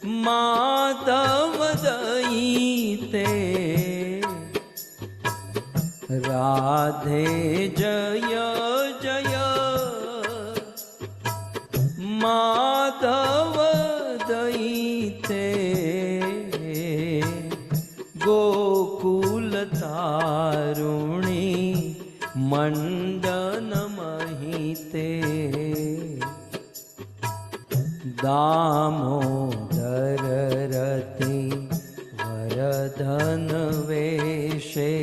माधव दयिते राधे जय जय माधव दयिते गोकुल तारुणी मंडन महिते दामोदर रति वरधन वेशे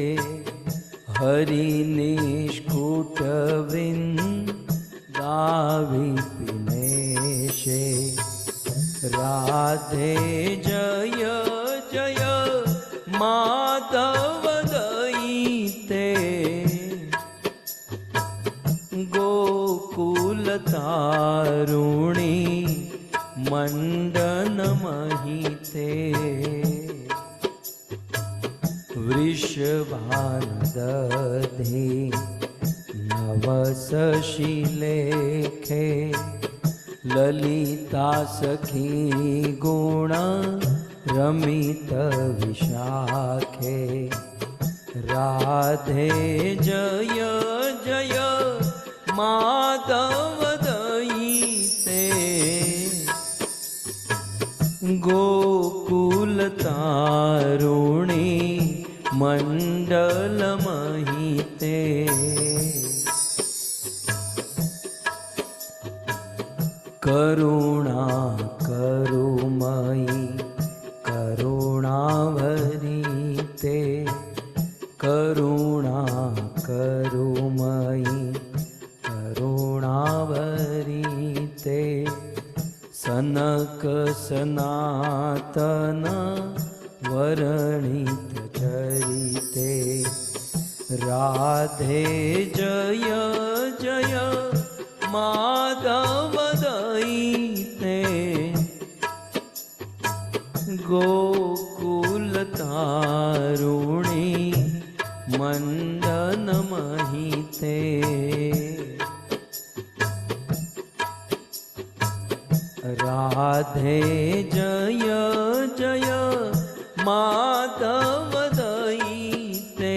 हरि निष्कुट वृंदाविपिनेशे राधे जय जय माधव दयिते गोकुल तारुणी मंडन महिते वृषभान दधि नवशशि लेखे ललिता सखी गुण रमित विशाखे राधे जय जय माधव दयिते गोकुल तारुणी मंडल महिते करुणा करुमयी करुणाभरीते करुणा करुमयी करुणाभरीते सनक सनातन वर्णित चरिते राधे जय जय माधव दयिते गोकुल तारुणी मंडन महिते राधे जय जय माधव दयिते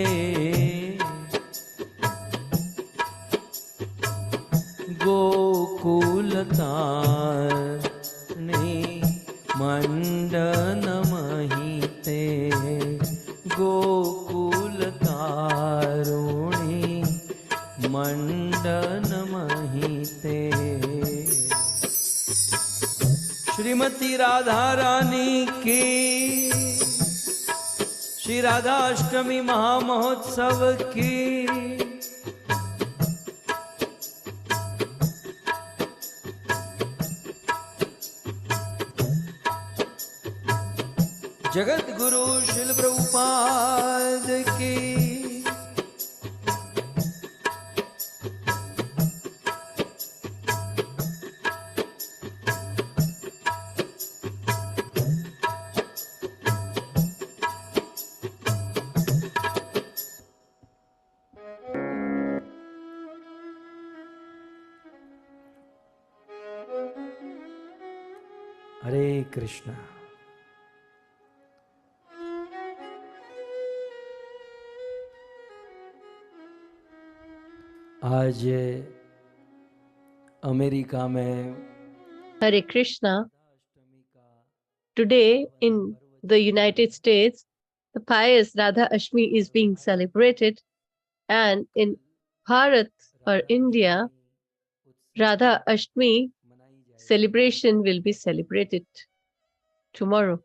गोकुल तारुणी मंडन महिते गोकुल तारुणी मंडन महिते। श्रीमती राधा रानी की श्री राधाष्टमी महामहोत्सव की जगत गुरु शिल प्रभुपाद की हरे कृष्णा। आज अमेरिका में Hare Krishna. Today in the United States, the pious Radhashtami is being celebrated, and in Bharat or India, Radhashtami celebration will be celebrated tomorrow.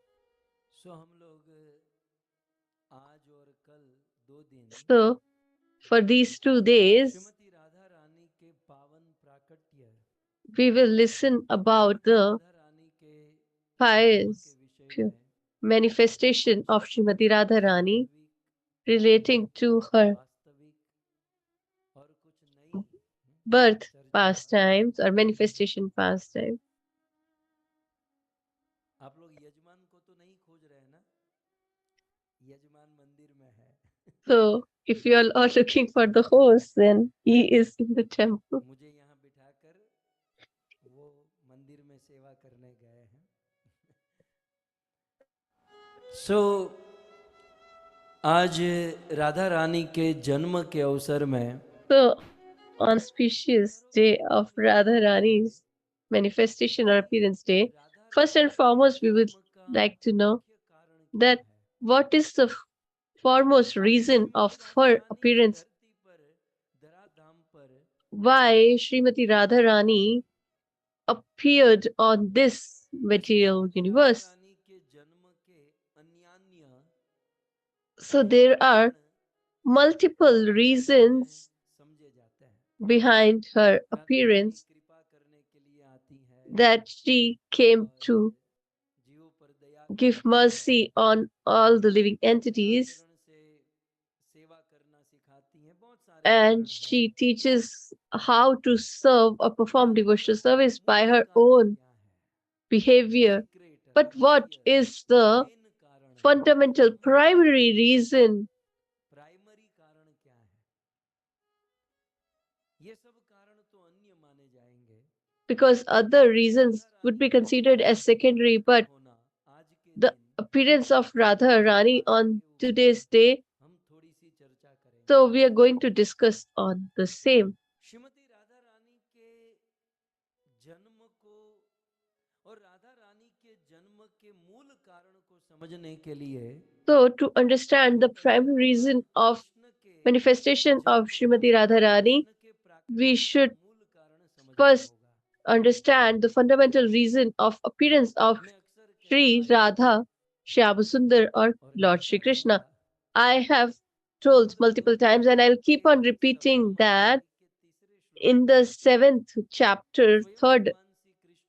So, for these 2 days, we will listen about the pious manifestation of Srimati Radharani relating to her birth pastimes or manifestation pastime. So, if you all are looking for the host, then he is in the temple. सो आज राधा रानी के जन्म के अवसर में So, on auspicious day of Radha Rani's manifestation or appearance day, first and foremost, we would like to know that what is the foremost reason of her appearance, why Srimati Radha Rani appeared on this material universe. So there are multiple reasons behind her appearance, that she came to give mercy on all the living entities, and she teaches how to serve or perform devotional service by her own behavior. But what is the fundamental primary reason? Because other reasons would be considered as secondary, but the appearance of Radha Rani on today's day, so we are going to discuss on the same. Shrimati Radha Rani के जन्म को और राधा रानी के जन्म के मूल कारण को समझने के लिए So, to understand the primary reason of manifestation of Srimati Radha Rani, we should first understand the fundamental reason of appearance of Shri Radha Shyam or Lord Shri Krishna. I have told multiple times, and I'll keep on repeating that in the 7th chapter, 3rd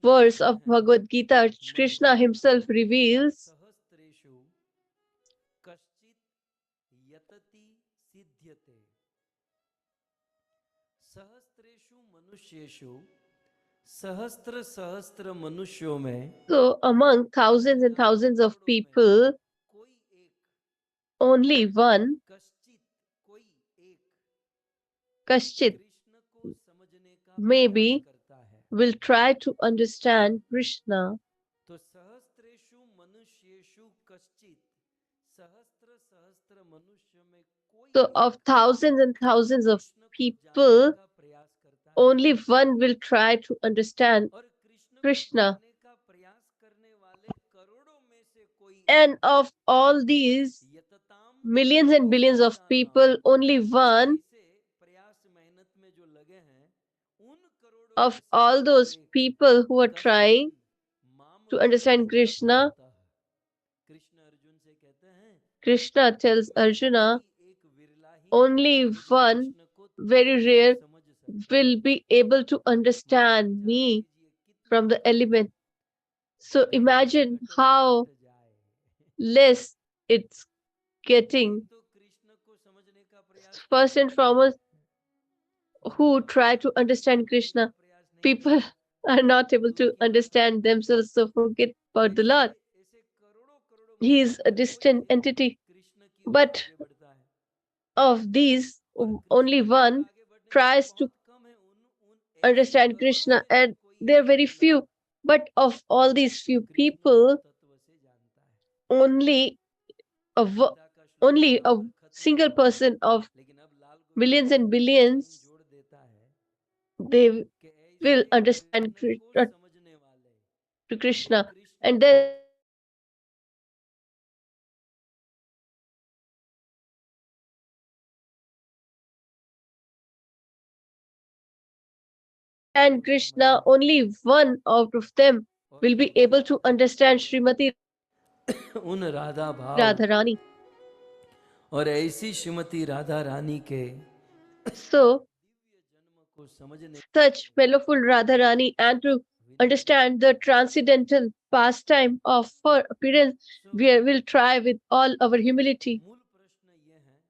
verse of Bhagavad Gita, Krishna himself reveals सहस्त्र सहस्त्र मनुष्यों में so among thousands and thousands of people, only one, Kaschit, maybe will try to understand Krishna. तो सहस्त्रेषु मनुष्येषु कश्चित सहस्त्र सहस्त्र मनुष्य में कोई So of thousands and thousands of people, only one will try to understand Krishna. And of all these millions and billions of people, only one of all those people who are trying to understand Krishna, Krishna tells Arjuna, only one, very rare, will be able to understand me from the element. So imagine how less it's getting. First and foremost, who try to understand Krishna, people are not able to understand themselves, so forget about the Lord. He is a distant entity. But of these, only one tries to understand Krishna, and there are very few. But of all these few people, only a single person of millions and billions, they will understand to Krishna. And then and Krishna, only one out of them will be able to understand Srimati उन राधा भाव Radha Rani. और ऐसी श्रीमती राधा रानी के So, को समझने such mellowful Radha Rani, and to understand the transcendental pastime of her appearance, we will try with all our humility. मूल प्रश्न ये है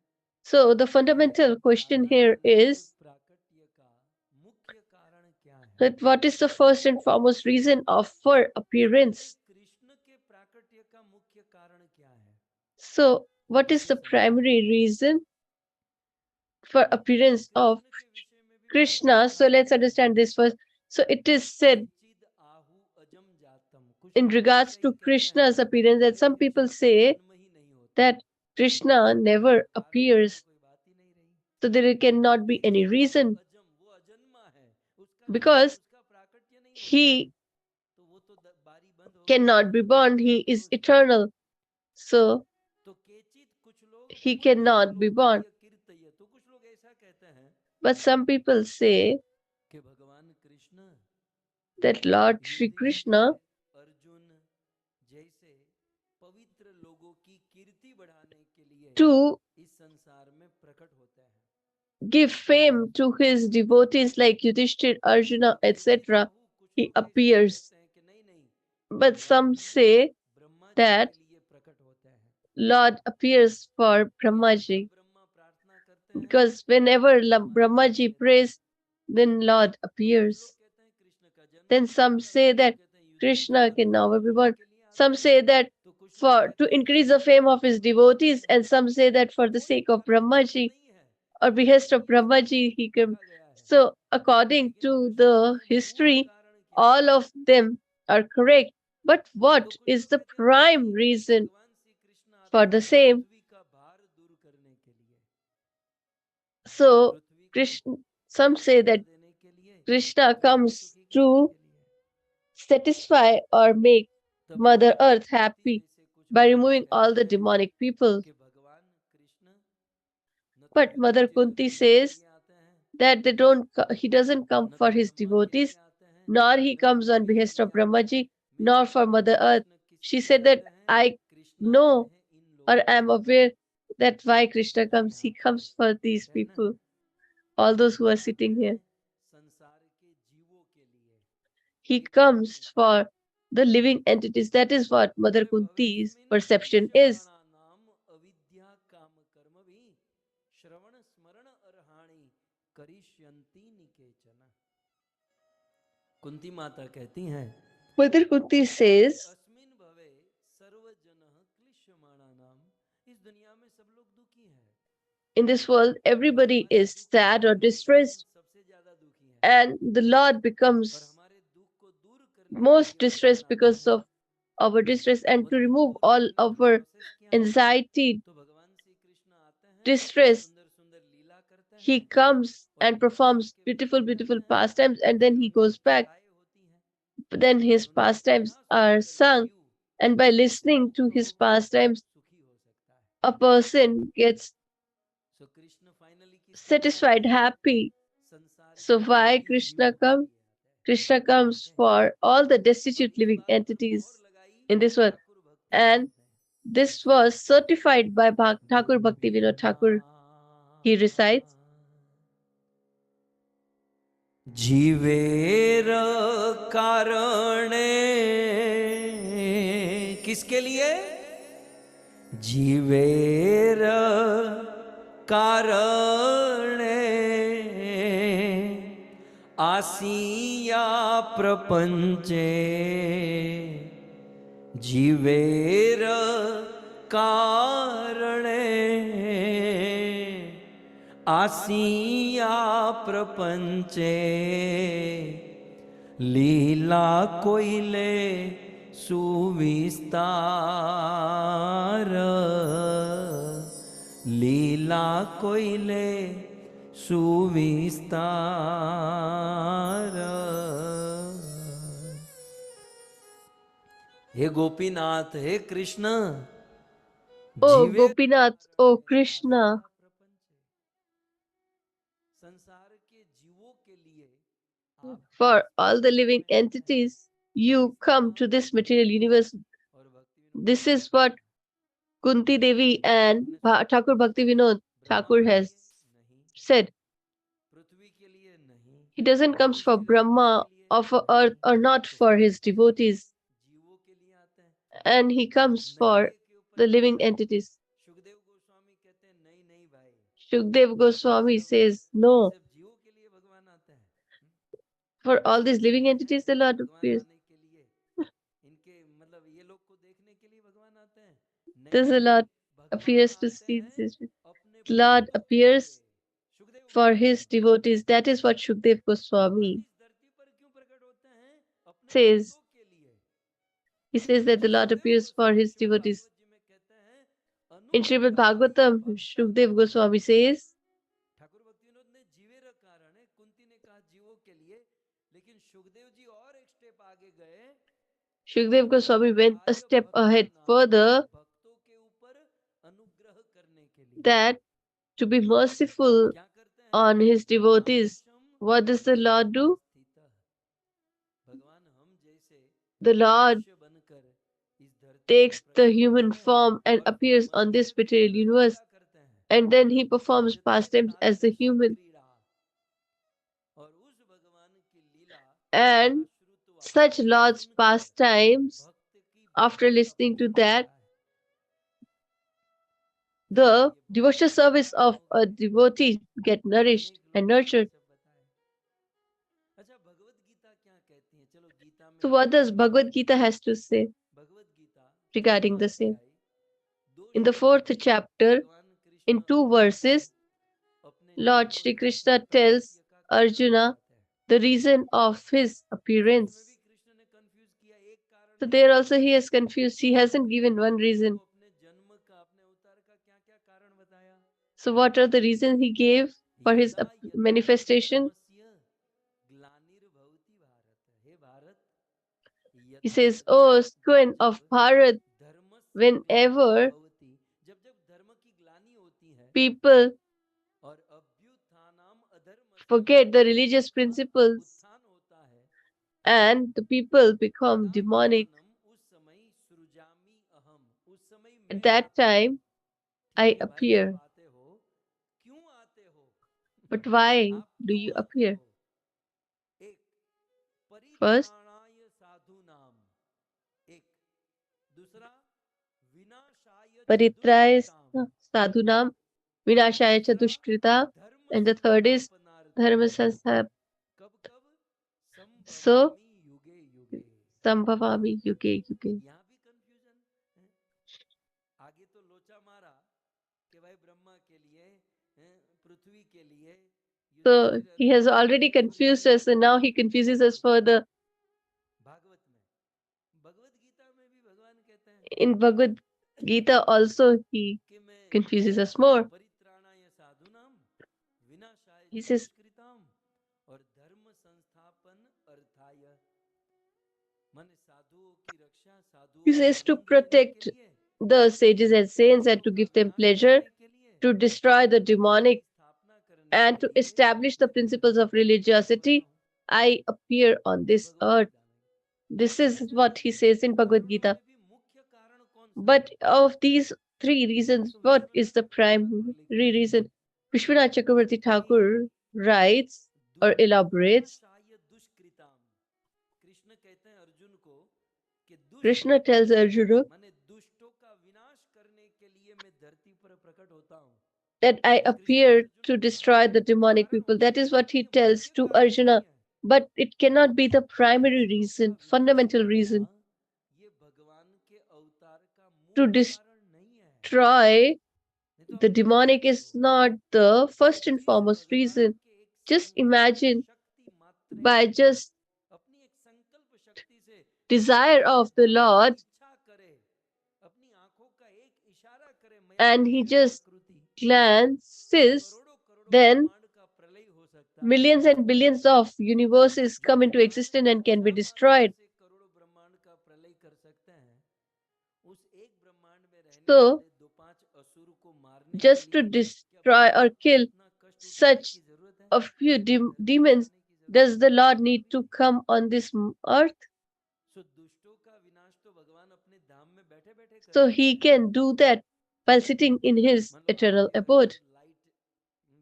So, the fundamental question here is प्राकट्य का मुख्य कारण क्या है that what is the first and foremost reason of her appearance? Krishna के प्राकट्य का मुख्य कारण क्या है So, what is the primary reason for appearance of Krishna? So, let's understand this first. So, it is said in regards to Krishna's appearance that some people say that Krishna never appears, so there cannot be any reason, because he cannot be born, he is eternal, so he cannot be born. But some people say that Lord Shri Krishna to give fame to his devotees like Yudhishthir, Arjuna, etc., he appears. But some say that Lord appears for Brahmaji, because whenever Brahmaji prays, then Lord appears. Then some say that Krishna can now be born. Some say that for to increase the fame of his devotees, and some say that for the sake of Brahmaji or behest of Brahmaji he can. So according to the history, all of them are correct. But what is the prime reason for the same? So Krishna, some say that Krishna comes to satisfy or make Mother Earth happy by removing all the demonic people. But Mother Kunti says that he doesn't come for his devotees, nor he comes on behest of Brahmaji, nor for Mother Earth. She said that I know or am aware that why Krishna comes. He comes for these people, all those who are sitting here. He comes for the living entities. That is what Mother Kunti's perception is. Kunti माता कहती हैं, Mother Kunti says, अस्मिन भवे सर्वजनः क्लिश्यमाणानाम, इस दुनिया में सब लोग दुखी हैं. in this world, everybody is sad or distressed, and the Lord becomes most distressed because of our distress, and to remove all our anxiety, distress, he comes and performs beautiful, beautiful pastimes, and then he goes back. Then his pastimes are sung, and by listening to his pastimes, a person gets satisfied, happy. So why Krishna comes? Krishna comes for all the destitute living entities in this world. And this was certified by Thakur Bhaktivinoda Thakur. He recites, जीवेर कारणे, किसके लिए? जीवेर कारणे आसिया प्रपंचे, जीवेर कारणे आसिया प्रपंचे, लीला कोइले सुविस्तार, लीला कोइले सुविस्तार. हे गोपीनाथ, हे Krishna, Oh Gopinath, oh Krishna, for all the living entities, you come to this material universe. This is what Kunti Devi and Thakur Bhaktivinoda Thakur has said. He doesn't come for Brahma or for earth or not for his devotees. And he comes for the living entities. Shukdev Goswami says, no. For all these living entities, the Lord appears. Does the Lord appears to see this? The Lord appears for his devotees. That is what Shukdev Goswami says. He says that the Lord appears for his devotees. In Srimad Bhagavatam, Shukdev Goswami says, Thakur भक्ति विनोद ने जीवे र कारण है, कुंती ने कहा जीवों के लिए, लेकिन सुखदेव जी और एक स्टेप आगे गए। Shukdev Goswami went a step ahead further, भक्तों के ऊपर अनुग्रह करने के लिए that to be merciful क्या करते हैं? on his devotees. What does the Lord do? भगवान हम जैसे The Lord मनुष्य बनकर इस धरती takes पर the प्रकट human होते हैं form and और appears on this मनुष्य की material तरह universe, लीला करते हैं। and then he performs भजते pastimes as the तारकशः human. क्रीड़ा। और उस भगवान की लीला And तथा श्रुत्वा, such Lord's सुनकर pastimes, भक्त की after भक्ति का listening to फल that, होता है। the ये devotional भगवान service क्या of कहोगे? a devotee get nourished अनेक and लोगों ने ये nurtured. सब बताया। अच्छा, भगवत गीता क्या कहती है? चलो गीता में So what does Bhagavad Gita has to say Bhagavad Gita regarding the चौथा same? अध्याय दो In the श्लोकों 4th में chapter, भगवान कृष्ण in 2 अर्जुन को verses, अपने Lord जन्म Shri Krishna का tells रहस्य का कारण Arjuna बताते हैं। the reason of his तो appearance. उसमें भी कृष्ण ने कंफ्यूज किया, एक कारण So नहीं there बताया। also he is confused. He hasn't given one reason. तो अपने जन्म का, अपने अवतार का क्या-क्या कारण बताया? So what are the reasons he gave for his यदा यदा हि manifestation? धर्मस्य ग्लानिर्भवति भारत। हे भारत, He यदा says, यदा "Oh, जब son जब of Bharat, धर्मस्य whenever ग्लानिर्भवति, जब जब धर्म की ग्लानि होती है people और अभ्युत्थानम अधर्मस्य, forget the religious अधर्म का principles उत्थान होता है, and the people become demonic, तदात्मानम उस समय सृजामि अहम, उस समय at मैं that आता हूँ। time I ठीक है भाई, आप appear." आते हो, क्यों आते हो? But why आप do क्यों you आते appear? हो? एक, First, परित्राणाय साधु नाम, एक, दूसरा विनाशाय च Paritraya दुष्कृताम, Sadhunam Vinashaya cha तीसरा Dushkrita, धर्म and the third is Dharma संस्थापनार्थाय। Sanstha. कब कब? So, संभवामि युगे युगे। Sambhavami Yuge Yuge. यहाँ भी कंफ्यूजन है। आगे तो लोचा मारा कि भाई ब्रह्मा के लिए, पृथ्वी के लिए, So, Yudhishthir he Arjun has के लिए, already confused Surya us, and now he confuses us further. Bhagavat में, भगवत गीता में भी भगवान कहते हैं In Bhagavad Gita also, he कि मैं confuses us more. परित्राणाय साधुनाम विनाशाय He च says, दुष्कृताम और धर्म संस्थापन अर्थाय, माने साधुओं की रक्षा, साधुओं he को says to आनंद देने के protect लिए, the sages and saints and दुष्टों to का give them विनाश pleasure, करने के लिए, to destroy the धर्म की demonic, स्थापना करने and के to लिए establish the मैं principles धरती of पर अवतरित हो रहा religiosity. हूँ। I appear on ये this भगवत earth. गीता में। This is अच्छा, what he in says in Bhagavad कारणों Gita. में भी मुख्य कारण कौन सा But है? of these 3 reasons, तो what Vishwanath is the Chakraborty Thakur primary लिखते हैं reason? Vishwanath Chakravarti Thakur writes or elaborates. विनाशाय दुष्कृताम, कृष्ण कहते हैं अर्जुन को कि दुष्ट Krishna tells Arjuna माने दुष्टों का विनाश करने के लिए मैं धरती पर प्रकट होता हूँ। that I ये कृष्ण ने appear अर्जुन to को कहा destroy है, the demonic कारण people. हो That is सकता है what he लेकिन ये tells मुख्य to कारण नहीं Arjuna. है। But it cannot be the primary दुष्टों का reason, विनाश fundamental reason. करना ये भगवान के अवतार का To मूल कारण नहीं है। destroy नहीं तो the आप खुद demonic is सोचो, not the first and जिस foremost भगवान reason. के एक Just संकल्प imagine, शक्ति मात्रेण, by just अपनी एक संकल्प शक्ति से desire अगर of the कोई भी Lord, इच्छा करे, अपनी आंखों का एक इशारा करे, मया and he दृश्यते just प्रकृति, तो glances, करोड़ों करोड़ों then ब्रह्मांड का प्रलय हो सकता है। millions and billions of universes जो come into भगवान existence and can be इच्छा मात्र destroyed. से करोड़ों ब्रह्मांड का प्रलय कर सकते हैं, उस एक ब्रह्मांड में रहने So, वाले दो पांच असुर को मारने के just to लिए क्या destroy or भगवान को kill इतना कष्ट उठाने such की जरूरत है? a few क्या धरती पर demons, आने की जरूरत does है? the Lord need कभी to नहीं। come on this earth? सो दुष्टों का विनाश तो भगवान अपने धाम में बैठे बैठे कर So सकते he हैं। can do that while sitting in his मान लो eternal आपके घर abode. पर लाइट,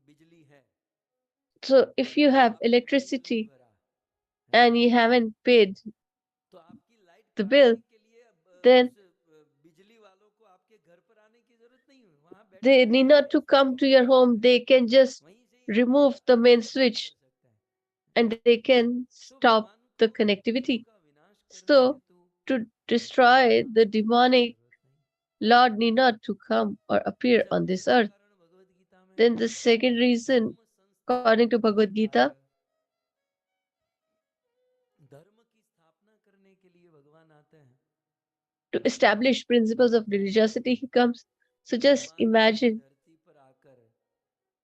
बिजली है, So if you और have आपने बिल नहीं electricity भरा है, and you haven't paid तो आपकी लाइट the काटने bill, के लिए then उस बिजली वालों को आपके घर पर आने की जरूरत नहीं है, वहां बैठे they बैठे need ही not to उसको come to ऑफ your कर home. सकते हैं, They can just वहीं से ही remove the main बंद कर switch सकते हैं। and they can तो stop भगवान the को दुष्टों connectivity. का विनाश करने So हेतु to यहाँ destroy the आने की demonic, जरूरत नहीं। Lord need not to come or appear अच्छा, on this दूसरा earth. कारण भगवत गीता में Then the second reason, धर्म according to संस्थापन Bhagavad अर्थाय, Gita, धर्म की स्थापना करने के लिए भगवान आते हैं। to establish principles of religiosity, he comes. So just भगवान ने इस imagine धरती पर आकर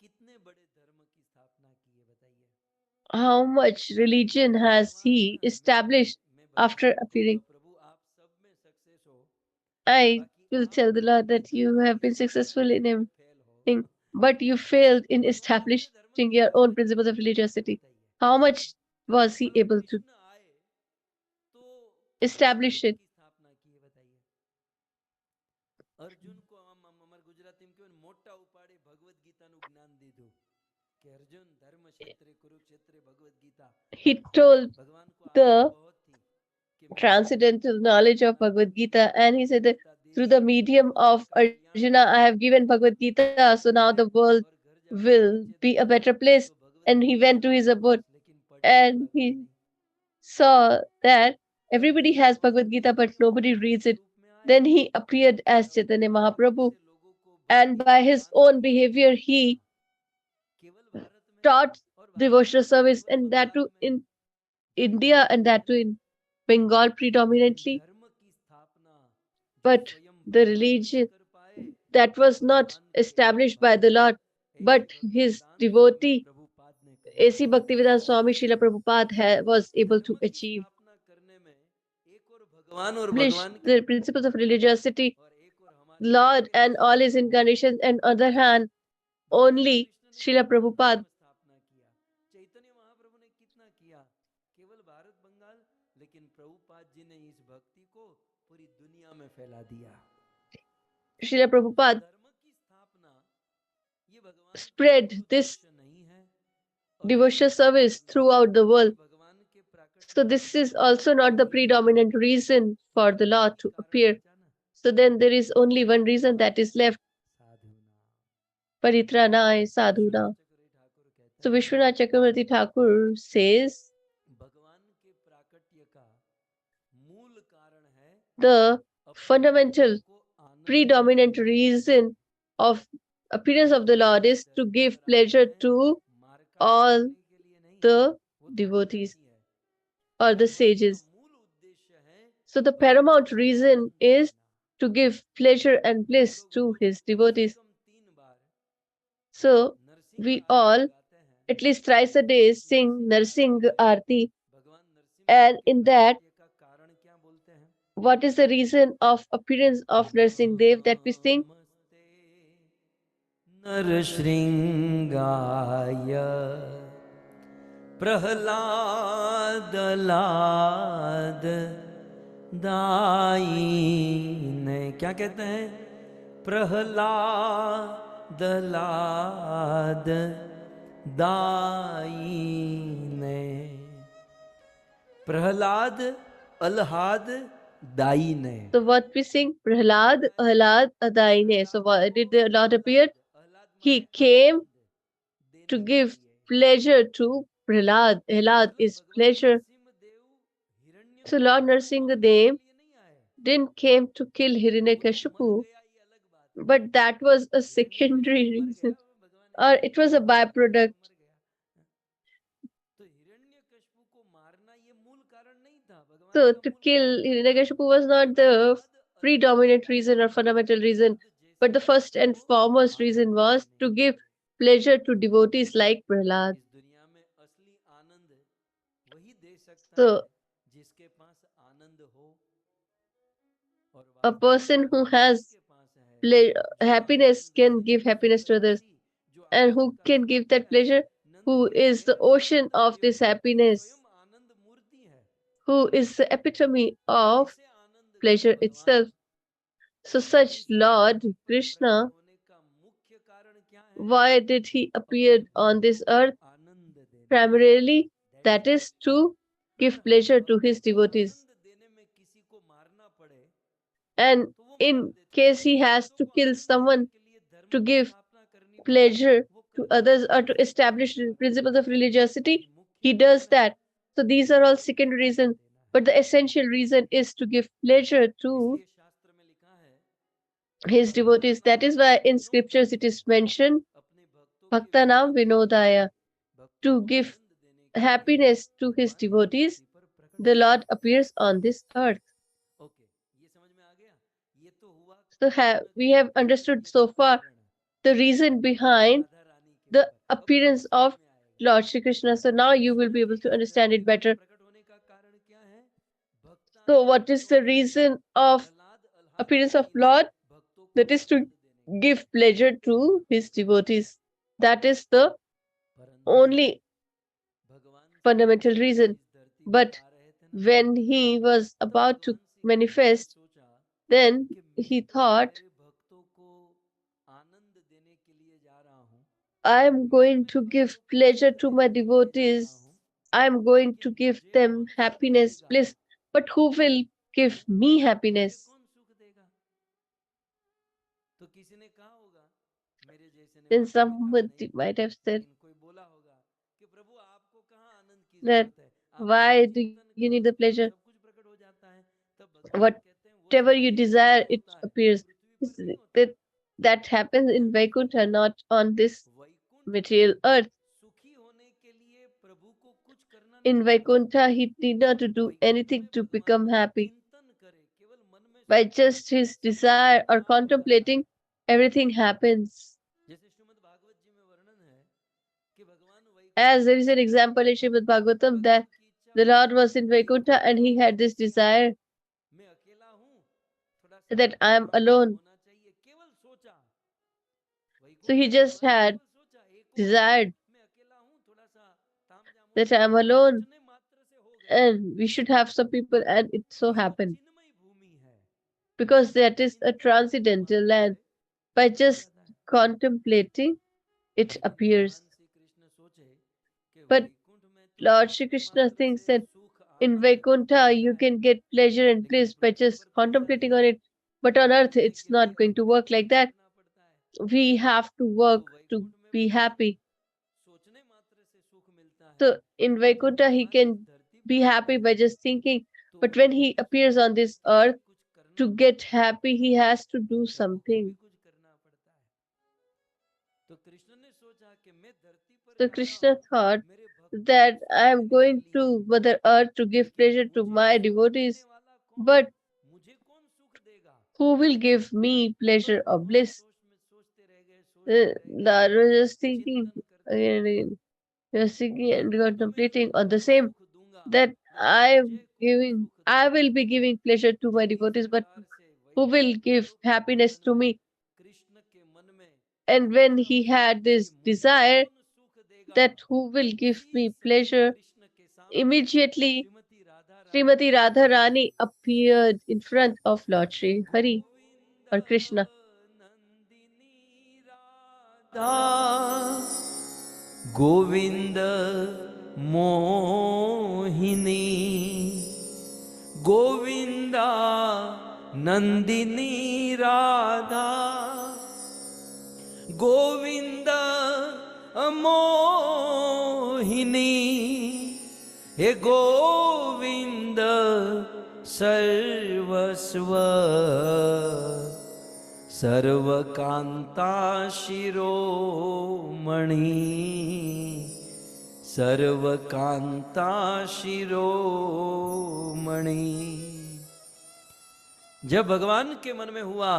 कितने बड़े धर्म की स्थापना की है, बताइए। how much religion वो has भगवान है he ना, established मैं after भगवान को कहूंगा appearing. प्रभु आप सब में सक्सेस हो, I बाकी will आप tell the धर्म Lord की that you स्थापना have के been मामले successful in में everything, फेल हो। but you failed in भगवान अपने धर्म establishing की your own स्थापना principles कैसे of कर सकते हैं, religiosity. बताइए। How much was he बोलो able to कृष्ण आए तो किसने establish धर्म it? की स्थापना की है, बताइए। अर्जुन को અમાર ગુજરાતી में कहवे મોટા ઉપાડે ભગવદ ગીતાનું જ્ઞાન દીધું કે અર્જુન ધર્મ ક્ષેત્રે કુરુક્ષેત્રે ભગવદ ગીતા। He told भगवान को आशा the बहुत थी कि मैं transcendental knowledge of Bhagavad Gita, and he said that Gita they through the the medium तो of सबका कल्याण Arjuna, होगा, I have given Bhagavad Gita, so now the world और घर जाकर will नीचे be a देखा better place. तो Bhagavad And he Gita went to सब his के पास, abode लेकिन पढ़ने वाला and कोई he नहीं। saw that तब everybody फिर has भगवान Bhagavad Gita, Chaitanya but nobody Mahaprabhu reads के it. रूप में आए Then he appeared और as अपने Chaitanya माध्यम Mahaprabhu, से लोगों को and भक्ति by का his दान own करना behavior, शुरू किया, he केवल भारत में नहीं, taught और भारत में devotional नहीं, service, केवल and that बंगाल too में नहीं, in दुनिया India भर and that too में। in Bengal लेकिन predominantly. धर्म की स्थापना जो But स्वयं the भगवान नहीं religion कर पाए that वो was not भगवान के established by the अनुगामी Lord, ऐसे but भक्त his सिद्धांत स्वामी devotee, प्रभुपाद ने कर A.C. दिया। Bhaktivedanta Swami Srila Prabhupada was able धर्म to की achieve. स्थापना करने में एक और भगवान और Establish भगवान की the principles of religiosity, और एक और हमारे Lord सबके and all his सदगुरु incarnations, and other hand, भगवान only कृष्ण ने Srila कितना Prabhupada. धर्म स्थापना किया, चैतन्य महाप्रभु ने कितना किया, केवल भारत बंगाल, लेकिन प्रभुपाद जी ने इस भक्ति को पूरी दुनिया में फैला दिया। Srila तो Prabhupada धर्म की स्थापना ये भगवान का spread मूल this उद्देश्य नहीं है, और ये devotional service throughout the ये world. भगवान के So प्राकट्य का this is also मुख्य not the नहीं है। predominant reason for the तो Lord एक ही to कारण appear. बचा ना, So then there is only one reason that is left, साधु नाम। Paritranaya Vishwanath Sadhuna. चक्रवर्ती ठाकुर कहते So हैं Vishwanath Chakravarti Thakur says भगवान के प्राकट्य का मूल कारण है the अपने fundamental भक्तों को आनंद predominant देना। reason of appearance of the Lord भगवान is to धरती give पर आते pleasure हैं to मार काट all करने के लिए नहीं, the वो तो कारण devotees ही है। or the भगवान का sages. मूल उद्देश्य है So the भक्तों paramount को reason आनंद is देना। to give pleasure and bliss देखो to गुरु his कम से devotees. Come 3 bar So Narasimha we Aarti all गाते हैं at least thrice a day sing Narasimha Narsingh आरती में Aarti, भगवान नरसिम्हा and के in that, प्राकट्य का कारण क्या बोलते हैं? what is the reason of appearance of Narsingh Dev that we sing? नमस्ते नरसिंहाय प्रहलाद लाद दायिने, क्या कहते हैं? प्रहलाद लाद दायिने, Prahlad अलहाद दायिने। So what we sing? Prahlad, Ahlad, Adaine. So what did the Lord appear? Ahlad माने He came आनंद देने to के give लिए, pleasure to Prahlad. Ahlad मतलब is भगवान pleasure. नरसिम्हा देव So हिरण्यकश्यप Lord को Narsingh मारने के Dev लिए नहीं आए, didn't came to kill वो तो मर Hiranyakashipu, गया ये अलग बात है। but that was a secondary Hiranyakashyap मर गया, reason, भगवान or ऐसे it was a मर byproduct. गया। तो हिरण्यकश्यप को मारना ये मूल कारण नहीं था, भगवान So का to मूल kill कारण था Hiranyakashipu was not the Prahlad अलहाद predominant reason or दायिने, fundamental reason, Prahlad but जैसे the first भक्तों and को foremost reason आनंद was देने to के give लिए। pleasure to devotees like Prahlad. इस दुनिया में असली आनंद वही दे सकता है So जिसके पास आनंद हो, और a वास्तविक person who आनंद has किसके पास है? जो happiness आनंद can देने give का happiness to others, सूत्रधारी, जो and आनंद who का can give सागर that है, pleasure, Nand who is Ghosh the है ocean of नंदलाल this जो happiness, स्वयं आनंद मूर्ति है, who is the epitome of कैसे आनंद दे pleasure भगवान? itself. So such इस Lord धरती पर प्रकट Krishna, होने का मुख्य कारण क्या है? why did he appear अपने on this भक्तों को earth? आनंद देना। Primarily, That's that why is to अगर give हमें pleasure to भक्तों his को devotees. आनंद देने में किसी को मारना पड़े And तो वो मार in देते हैं, case he has भक्तों to को kill आनंद देने someone के लिए धर्म to की give स्थापना करनी पड़े pleasure वो to कर others देते or हैं। to establish ये the कारण principles है, of religiosity, बाकी मुख्य he कारण does है that. So these are all भक्तों को secondary आनंद reasons. देना है। But the essential reason is to give pleasure to इसलिए शास्त्र में लिखा है his devotees. That is why in scriptures it is mentioned, अपने भक्तों के Bhaktanam विनोद के लिए, Vinodaya, भक्तों to को give आनंद देने के लिए happiness to his भगवान इस devotees, धरती पर प्रकट the होते Lord हैं। appears on this earth. Okay, ये समझ में आ गया? ये तो So we have understood so far the reason behind the appearance of Lord Shri Krishna. So now you will be able to understand it better. So what is the reason of appearance of Lord? That is to give pleasure to his devotees. That is the only fundamental reason. But when he was about to manifest, then he thought, I am going to give pleasure to my devotees. I am going to give them happiness, bliss. But who will give me happiness? Then somebody might have said that why do you need the pleasure? Whatever you desire, it appears. That that happens in Vaikuntha, not on this material earth. In Vaikuntha, he need not to do anything to become happy. By just his desire or contemplating, everything happens. As there is an example in Srimad Bhagavatam that the Lord was in Vaikuntha and he had this desire that I am alone. So he just had desired that I am alone and we should have some people, and it so happened. Because that is a transcendental land. By just contemplating, it appears. But Lord Shri Krishna thinks that in Vaikuntha you can get pleasure and bliss by just contemplating on it. But on earth it's not going to work like that. We have to work to be happy. So in Vaikuntha he can be happy by just thinking. But when he appears on this earth, to get happy he has to do something. So Krishna thought that I am going to Mother Earth to give pleasure to my devotees, but who will give me pleasure or bliss? Lord was just thinking again and again. He was thinking and contemplating on the same, that I will be giving pleasure to my devotees, but who will give happiness to me? And when he had this desire that who will give me pleasure, immediately Srimati Radharani appeared in front of Lord Sri Hari or Krishna. Govind Mohini Govinda Nandini Radha Govind Mohini हे गोविंद सर्वस्व सर्वकांता शिरोमणि सर्वकांता शिरोमणि। जब भगवान के मन में हुआ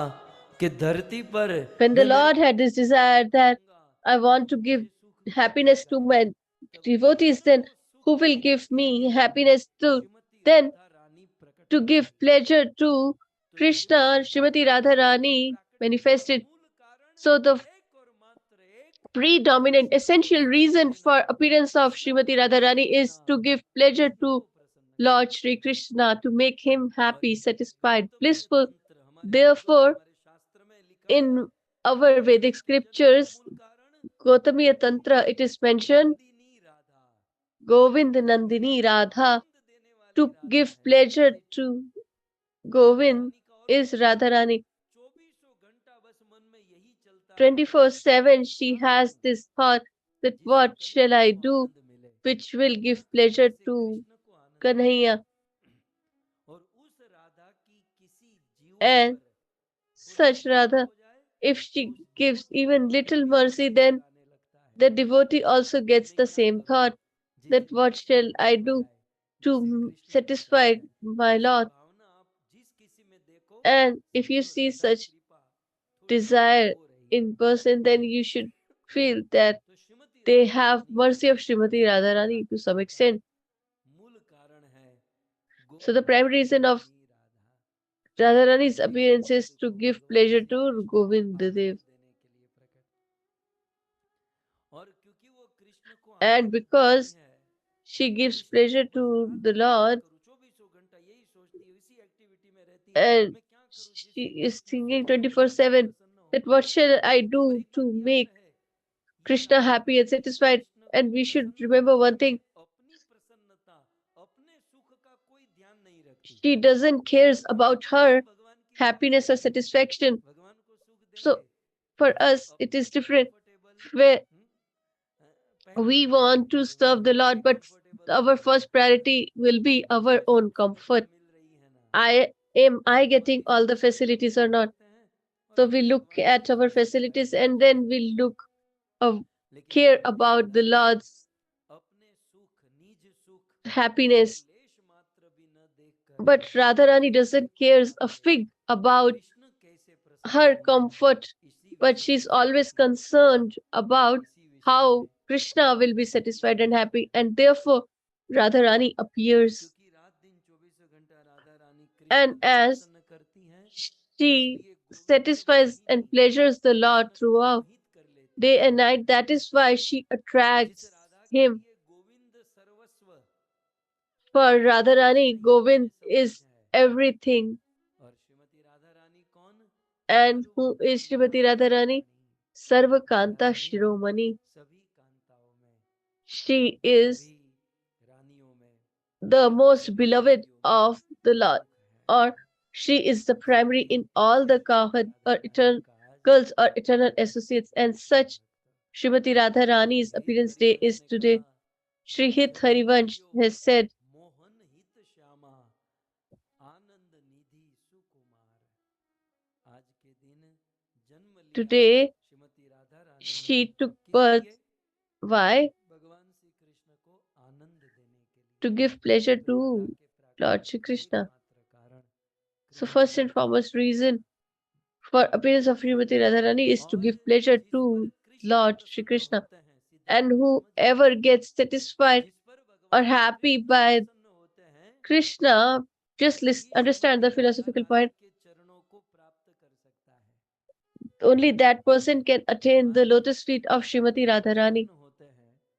कि धरती पर When the Lord had this desire that I want to give happiness to my devotees, then who will give me happiness too? Then to give pleasure to Krishna, Srimati Radharani manifested. So the predominant essential reason for appearance of Srimati Radharani is to give pleasure to Lord Shri Krishna, to make him happy, satisfied, blissful. Therefore, in our Vedic scriptures, Gautamiya Tantra, it is mentioned Govind Nandini Radha. To give pleasure to Govind is Radharani. 24/7 she has this thought that what shall I do which will give pleasure to Kanhaiya. And such Radha, if she gives even little mercy, then the devotee also gets the same thought that what shall I do to satisfy my Lord. And if you see such desire in person, then you should feel that they have mercy of Srimati Radharani to some extent. So the primary reason of Radharani's appearance is to give pleasure to Govindadev. And because she gives pleasure to the Lord, and she is thinking 24/7 that what shall I do to make Krishna happy and satisfied. And we should remember one thing, she doesn't cares about her happiness or satisfaction. So for us, it is different. Where we want to serve the Lord, but our first priority will be our own comfort. Am I getting all the facilities or not? So we look at our facilities and then we look of care about the Lord's happiness. But Radharani doesn't cares a fig about her comfort, but she's always concerned about how Krishna will be satisfied and happy, and therefore Radharani appears. And as she satisfies and pleasures the Lord throughout day and night, that is why she attracts him. For Radharani, Govind is everything. And who is Srimati Radharani? Sarvakanta Shiromani. She is the most beloved of the Lord, or she is the primary in all the Kahad or eternal girls or eternal associates, and such Srimati Radharani's appearance day is today. Shri Hit Harivansh has said, today she took birth. Why? To give pleasure to Lord Shri Krishna. So first and foremost reason for appearance of Srimati Radharani is to give pleasure to Lord Shri Krishna. And whoever gets satisfied or happy by Krishna, just understand the philosophical point. Only that person can attain the lotus feet of Srimati Radharani.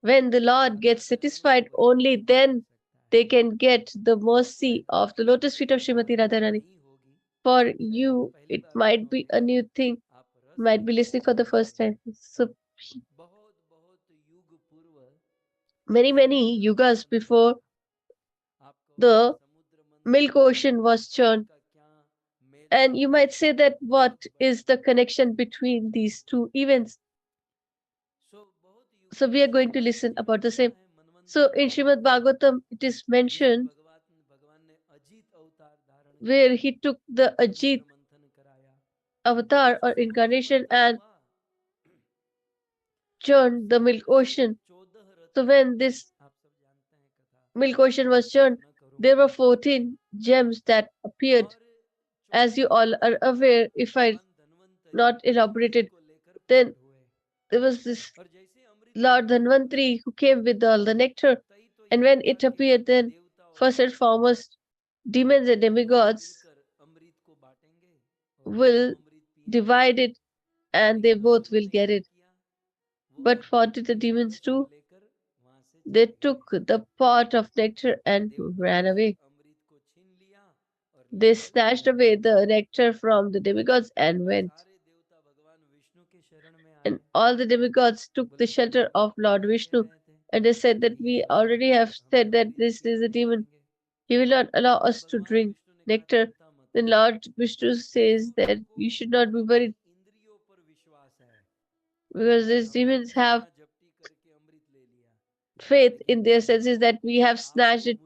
When the Lord gets satisfied, only then they can get the mercy of the lotus feet of Srimati Radharani. For you, it might be a new thing, might be listening for the first time. So many yugas before, the milk ocean was churned. And you might say that what is the connection between these two events? So we are going to listen about the same. So in Srimad Bhagavatam, it is mentioned where he took the Ajit avatar or incarnation and churned the milk ocean. So when this milk ocean was churned, there were 14 gems that appeared. As you all are aware, if I not elaborated, then there was this Lord Dhanvantri who came with all the nectar. And when it appeared, then first and foremost, demons and demigods will divide it and they both will get it. But what did the demons do? They took the pot of nectar and ran away. They snatched away the nectar from the demigods and went. And all the demigods took the shelter of Lord Vishnu. And they said that we already have said that this is a demon. He will not allow us to drink nectar. Then Lord Vishnu says that you should not be worried because these demons have faith in their senses that we have snatched it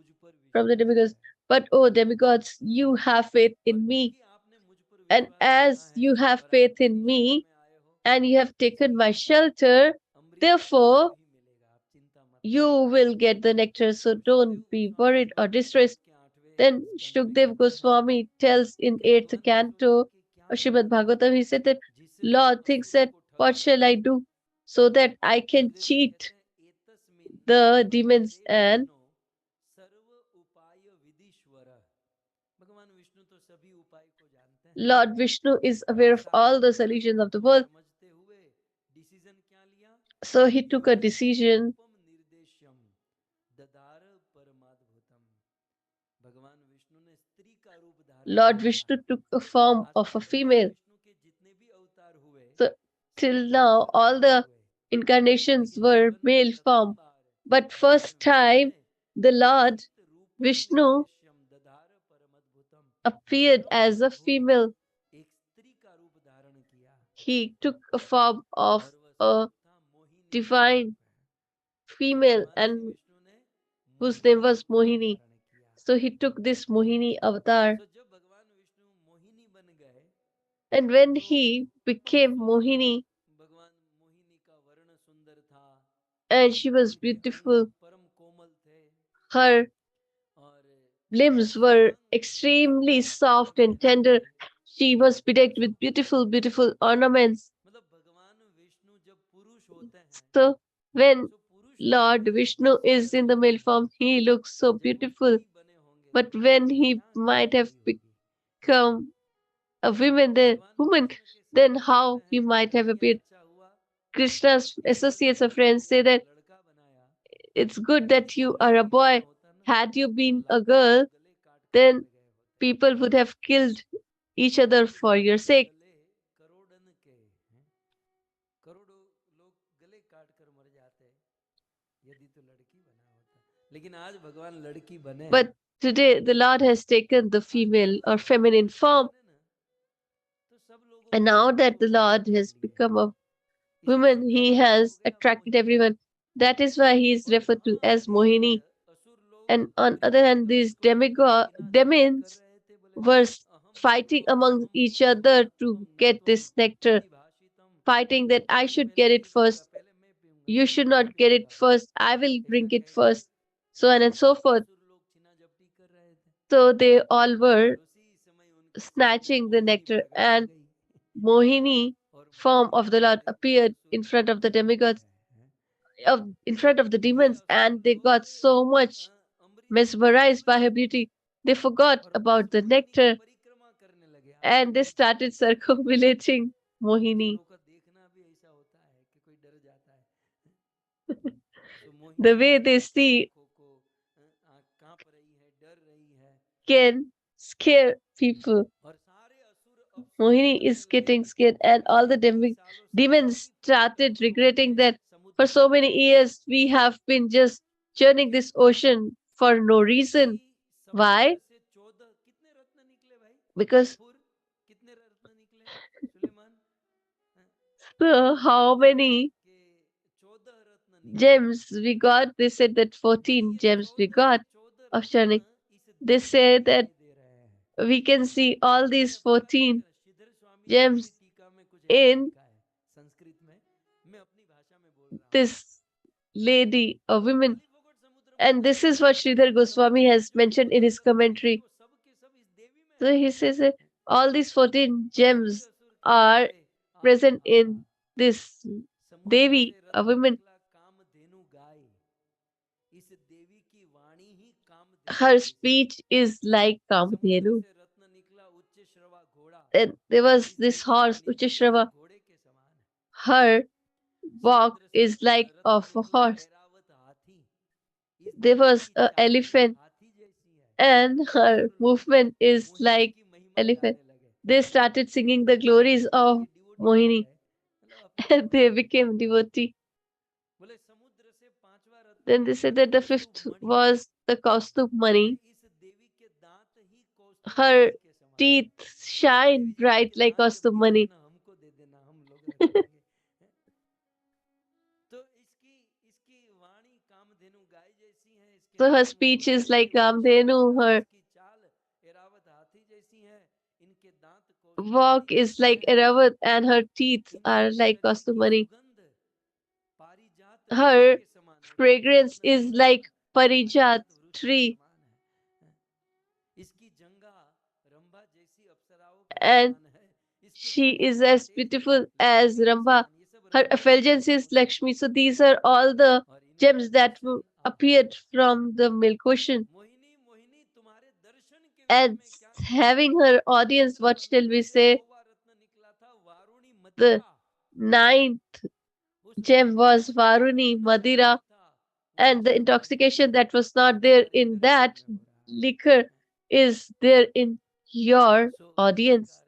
from the demigods. But oh, demigods, you have faith in me. And as you have faith in me and you have taken my shelter, therefore you will get the nectar. So don't be worried or distressed. Then Shukdev Goswami tells in 8th canto of Srimad Bhagavatam, he said that Lord thinks that what shall I do so that I can cheat the demons, and Lord Vishnu is aware of all the solutions of the world. So he took a decision. Lord Vishnu took a form of a female. So till now, all the incarnations were male form. But first time, the Lord Vishnu appeared as a female. He took a form of a divine female and whose name was Mohini. So he took this Mohini avatar. And when he became Mohini, and she was beautiful, her limbs were extremely soft and tender. She was bedecked with beautiful, beautiful ornaments. So when Lord Vishnu is in the male form, he looks so beautiful. But when he might have become a then how he might have appeared? Krishna's associates or friends say that it's good that you are a boy. Had you been a girl, then people would have killed each other for your sake. But today the Lord has taken the female or feminine form. And now that the Lord has become a woman, he has attracted everyone. That is why he is referred to as Mohini. And on other hand, these demons were fighting among each other to get this nectar, fighting that I should get it first, you should not get it first, I will bring it first, so on and so forth. So they all were snatching the nectar, and Mohini form of the Lord appeared in front of the demigods, in front of the demons, and they got so much mesmerized by her beauty, they forgot about the nectar and they started circumambulating Mohini. The way they see can scare people. Mohini is getting scared, and all the demons started regretting that for so many years we have been just churning this ocean for no reason. Why? Because how many gems we got? They said that 14 gems we got of churning. They say that we can see all these 14 gems in this lady or women. And this is what Sridhar Goswami has mentioned in his commentary. So he says that all these 14 gems are present in this Devi, a woman. Her speech is like Kamadhenu. And there was this horse, Uchishrava. Her walk is like of a horse. There was an elephant, and her movement is like elephant. They started singing the glories of Mohini, and they became devotee. Then they said that the fifth was the Kaustubh Mani. Her teeth shine bright like Kaustubh Mani. So her speech is like Kamdhenu, her walk is like Eravat, and her teeth are like Kaustubh Mani. Her fragrance is like Parijat tree. and she is as beautiful as Rambha. Her effulgence is Lakshmi. So these are all the gems that appeared from the milk ocean. And having her audience, what shall we say? The ninth gem was Varuni Madira, and the intoxication that was not there in that liquor is there in your audience.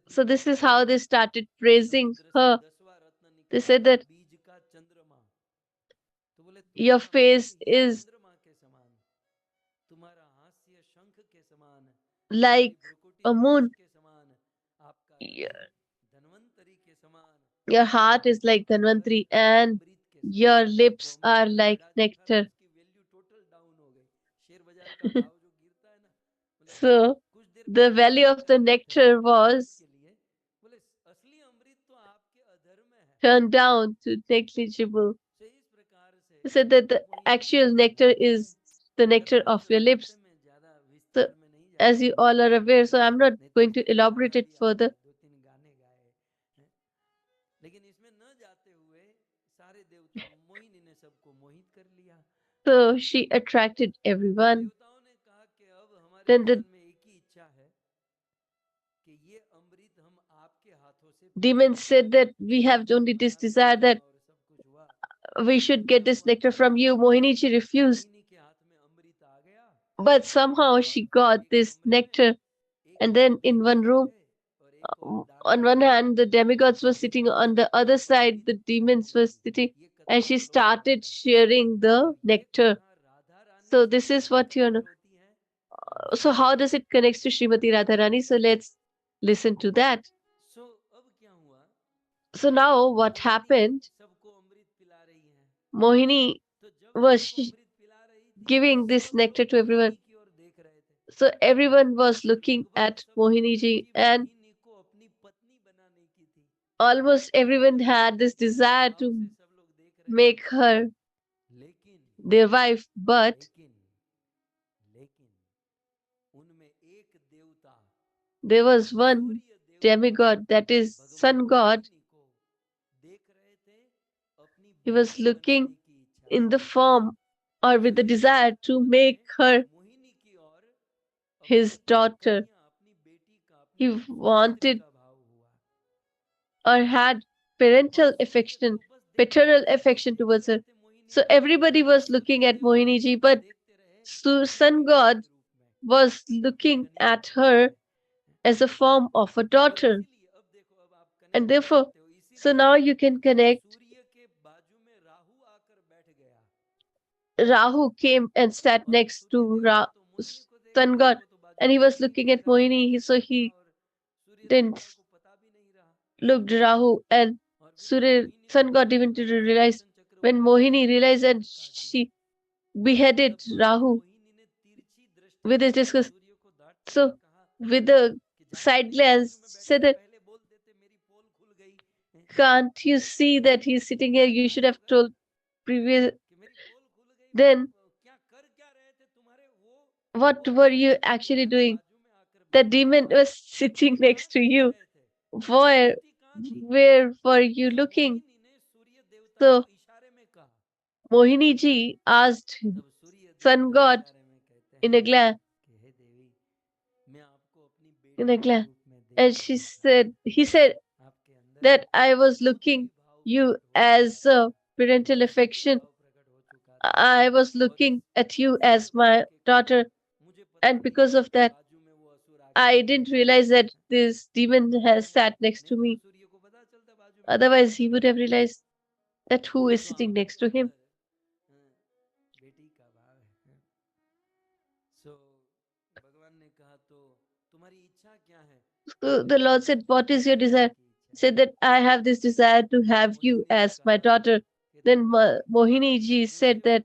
So this is how they started praising her. They said that your face is like a moon. Y- Your heart is like Dhanvantari, and your lips are like nectar. So the value of the nectar was turned down to negligible. He said that the actual nectar is the nectar of your lips. So, as you all are aware, so I'm not going to elaborate it further. So she attracted everyone. Then the demon said that we have only this desire that we should get this nectar from you. Mohini refused, but somehow she got this nectar. And then in one room, on one hand, the demigods were sitting, on the other side, the demons were sitting, and she started sharing the nectar. So this is what you know. So how does it connect to Srimati Radharani? So let's listen to that. So now what happened? Mohini was giving this nectar to everyone. So everyone was looking at Mohini ji, and almost everyone had this desire to make her their wife, but there was one demigod, that is sun god. He was looking in the form or with the desire to make her his daughter. He wanted or had parental affection, paternal affection towards her. So everybody was looking at Mohini ji, but sun god was looking at her as a form of a daughter. And therefore, so now you can connect. Rahu came and sat next to sun god, and he was looking at Mohini. So he didn't looked Rahu, and sun god even didn't realize. When Mohini realized, and she beheaded Rahu with his discus. So with a side glance, said that, can't you see that he's sitting here? You should have told previous. Then what were you actually doing? The demon was sitting next to you. Where, where were you looking? So Mohini ji asked sun god in a glance, and he said that I was looking you as a parental affection. I was looking at you as my daughter, and because of that, I didn't realize that this demon has sat next to me. Otherwise, he would have realized that who is sitting next to him. So the Lord said, what is your desire? He said that I have this desire to have you as my daughter. Then Mohini ji said that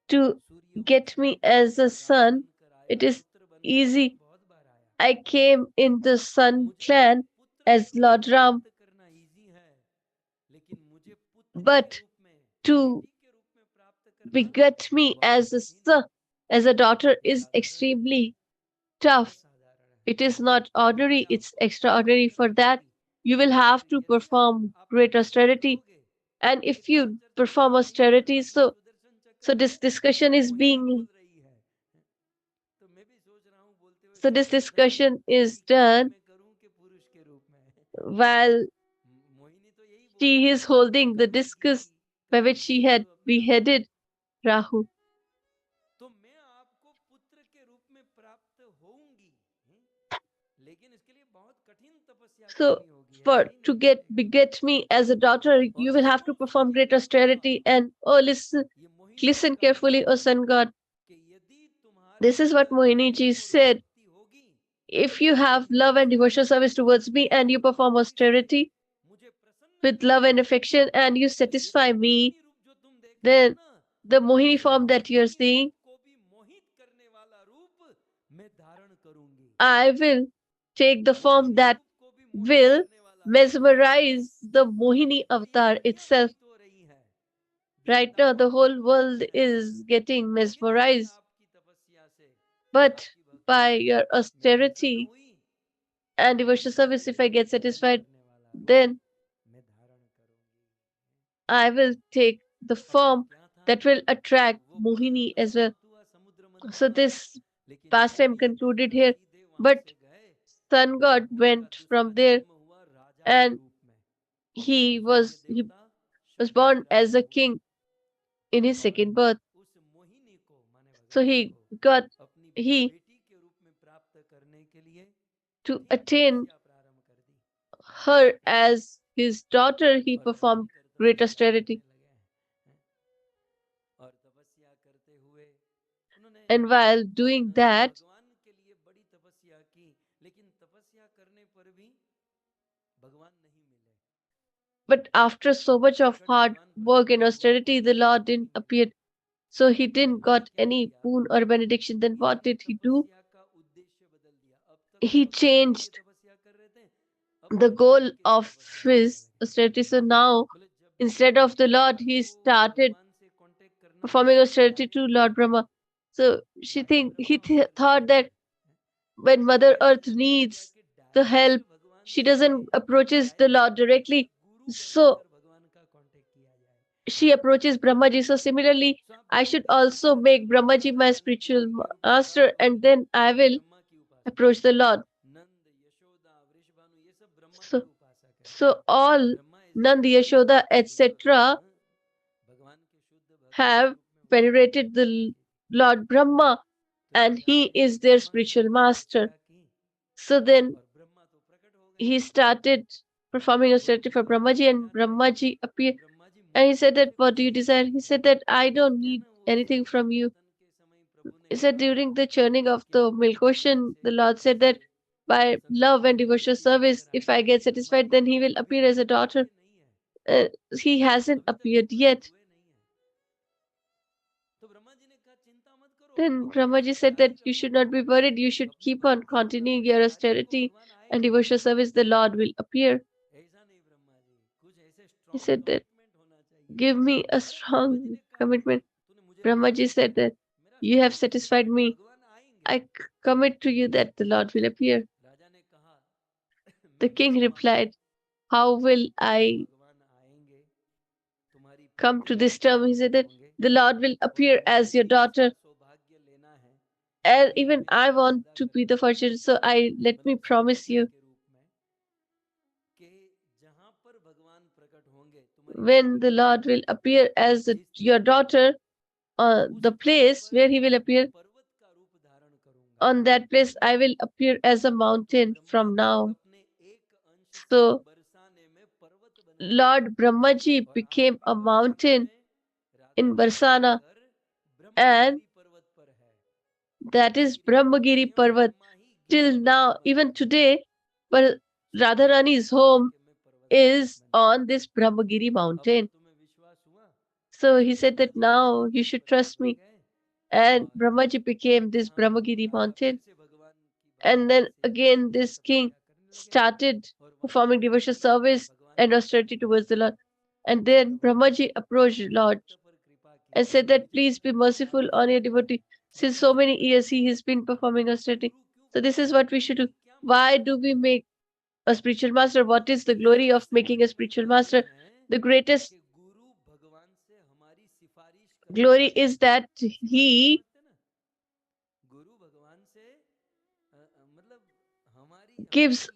to get me as a son, it is easy. I came in the Sun clan as Lord Ram, but to beget me as a son, as a daughter is extremely tough. It is not ordinary, it's extraordinary. For that, you will have to perform great austerity. And if you perform austerity, so this discussion is being so this discussion is done while she is holding the discus by which she had beheaded Rahu. तो मैं आपको पुत्र के रूप में प्राप्त होऊंगी, लेकिन इसके लिए बहुत कठिन तपस्या So करनी होगी, for ऐसा ही to नहीं है? beget me as a daughter, you will have to perform great austerity. And oh, listen carefully, O sun god. कि यदि तुम्हारे This is what अंदर Mohini प्रेम ji और said. भक्ति होगी, If you have love and devotional service towards me and you perform austerity मुझे प्रसन्न with love करोगे, and affection and you तो ये जो satisfy me, मोहिनी रूप जो तुम देख रहे हो then ना, the Mohini उस form that you are Mohini seeing, रूप को भी मोहित करने वाला रूप मैं धारण करूंगी, I will take the form Mohini that रूप को भी मोहित will करने वाला। mesmerize the Mohini ये avatar दुनिया itself. मोहित हो रही है, Right now, देवताओं the मोहित whole हो रहे world हैं, is getting लेकिन मुझे mesmerized. आपकी तपस्या से, But आपकी भक्ति by से your मैं प्रसन्न austerity हुई, and तो devotional तुम्हारे service, if I get हृदय को मोहित satisfied, करने वाला रूप then मैं धारण करूंगी। I will take the और वो form क्या था? that will attract वो Mohini प्रसंग as well. समाप्त हुआ समुद्र मंथन So वाला, this लेकिन pastime सूर्य concluded देवता here. सीधे वहां But से गए sun god और उनका went दूसरा from there जन्म हुआ राजा के and रूप में। he सूर्य was he देवता was शक्ति born as राजा a हुए king in his और second birth. उस मोहिनी को, माने So भगवान he को, got अपनी he बेटी के रूप में प्राप्त करने के लिए to फिर attain तपस्या प्रारंभ कर दी her as his daughter, he और performed भयंकर great तपस्या austerity. करने लगे हैं। और तपस्या करते हुए उन्होंने And while doing that, भगवान के लिए बड़ी तपस्या की, लेकिन तपस्या करने पर भी भगवान नहीं मिले। but after so much of प्रकट hard भगवान work प्रकट and नहीं हुए, austerity, कोई the नहीं Lord मिला didn't केवल। appear. So he तो didn't उन्होंने got क्या any किया? boon or benediction. Then what इनकी did he do? तपस्या का उद्देश्य बदल दिया। अब तक तो He भगवान के लिए changed तपस्या कर रहे थे, अब the भगवान goal के लिए of तपस्या करने his लगे। austerity. So now, बोले जब instead of the Lord, Raja he को started भगवान से कांटेक्ट करना है, performing तो austerity राजा to क्या Lord Brahma. करे? So राजा he ब्रह्मा से thought लड़ने that लगे। when तो Mother Earth इन्होंने क्या किया needs कि the डायरेक्ट help, भगवान she से doesn't approaches the direct Lord directly. Guru So बनाकर भगवान का कांटेक्ट किया जाए। she approaches Brahmaji. So similarly, तो आप I should देखोगे also सीता make जी को Brahmaji Radha my Rani spiritual देवी के रूप में master, प्राप्त हुई, and then I ये will ब्रह्मा की उपासक है। approach the Lord. नंद, यशोदा, वृषभानु, ये सब ब्रह्मा के So, उपासक है। so all Brahma is Nand, very Yashoda, etc. भगवान के शुद्ध भक्त के have रूप में वहां venerated उपस्थित the थे। Lord Brahma, तो and राजा he ने is their ब्रह्मा के spiritual लिए master. तपस्या की So then और ब्रह्मा तो प्रकट हो गए। he started performing बोले austerity for Brahma ji Brahmaji, and क्या करें? Brahmaji बोले appeared. Brahma ji And he मुझे said that, आपसे what कुछ do you नहीं desire? He चाहिए। said that I don't क्या need ना वो anything from समुद्र you. मंथन के समय प्रभु ने He said कहा during the churning of कि the अपनी milk तपस्या ocean, से, the Lord भक्ति said that से by प्रसन्न love and होकर के devotional यदि service, आकर if आ I जाए get तो satisfied, Brahma then he will अभी appear तक as a प्रकट daughter. हुए नहीं है, He hasn't अभी तक वो appeared प्रकट yet. हुए नहीं है। तो ब्रह्मा जी ने कहा चिंता मत करो, Then अपनी Brahmaji तपस्या said जारी that you रखो, should not be worried. You should अपनी keep on भक्ति और continuing तपस्या your जारी रखो, austerity भगवान and आएंगे। devotional service. The Lord will appear. ऐसा नहीं ब्रह्मा जी, कुछ ऐसे He strong said that, commitment होना चाहिए। give me a अरे ब्रह्मा जी strong ने कहा commitment. तूने मुझे Brahmaji प्रसन्न said किया, that, मेरा you have शपथ ले लिया satisfied कि me. भगवान आएंगे। I commit to you that the Lord will appear. राजा ने कहा The मैं king कैसे मानूं replied, how will कि I भगवान आएंगे, तुम्हारी come to पुत्री this रूप में term? He said प्रकट that होंगे the Lord will और appear मुझे as your भी उसका daughter. सौभाग्य लेना है, And इसलिए even मैं I तुम्हें want वादा to be करता the हूँ, fortune. So let me मतलब promise सौभाग्य you, के रूप में, कि जहां पर भगवान प्रकट होंगे तुम्हारी when पुत्री the के रूप Lord में, will appear as जिस your जगह पर, daughter, उस the जगह place पर where he will मैं appear, पर्वत का रूप धारण करूंगा। on that place I will appear as a तो mountain Brahma from ji now. अपने एक अंश से So बरसाने में पर्वत बन गए Lord Brahmaji और आज became भी a बरसाने mountain में राधा in रानी का Barsana, घर and ब्रह्मगिरी पर्वत पर है। that is ब्रह्मगिरी पर्वत Brahmagiri स्वयं Parvat. ब्रह्मा ही गिरी Till पर्वत now, पर even रहते हैं। today, but स्वयं ब्रह्मा Radharani's कहते हैं home कि मैं पर्वत is बन गया। on this Brahmagiri अब तो mountain. तुम्हें विश्वास हुआ So कि he said Brahma that ji Giri now you पर्वत should पर trust बन me. गए And और Brahmaji became this यहाँ Brahmagiri राजा फिर mountain. से भगवान की And भक्ति then से again, this king तपस्या करने लगे started और वहां performing जाकर devotional के service भगवान and के austerity सानिध्य towards में the Lord. And और then प्रभु ने Brahmaji approached अपने Lord भक्त पर कृपा की and said और that, विधिवत please be ढंग से merciful शादी on your शुरू कर devotee. The. Since so many years he has been performing austerity. So this is what we should do. Why do we make a spiritual master? What is the glory of making a spiritual master? The greatest glory is that he gives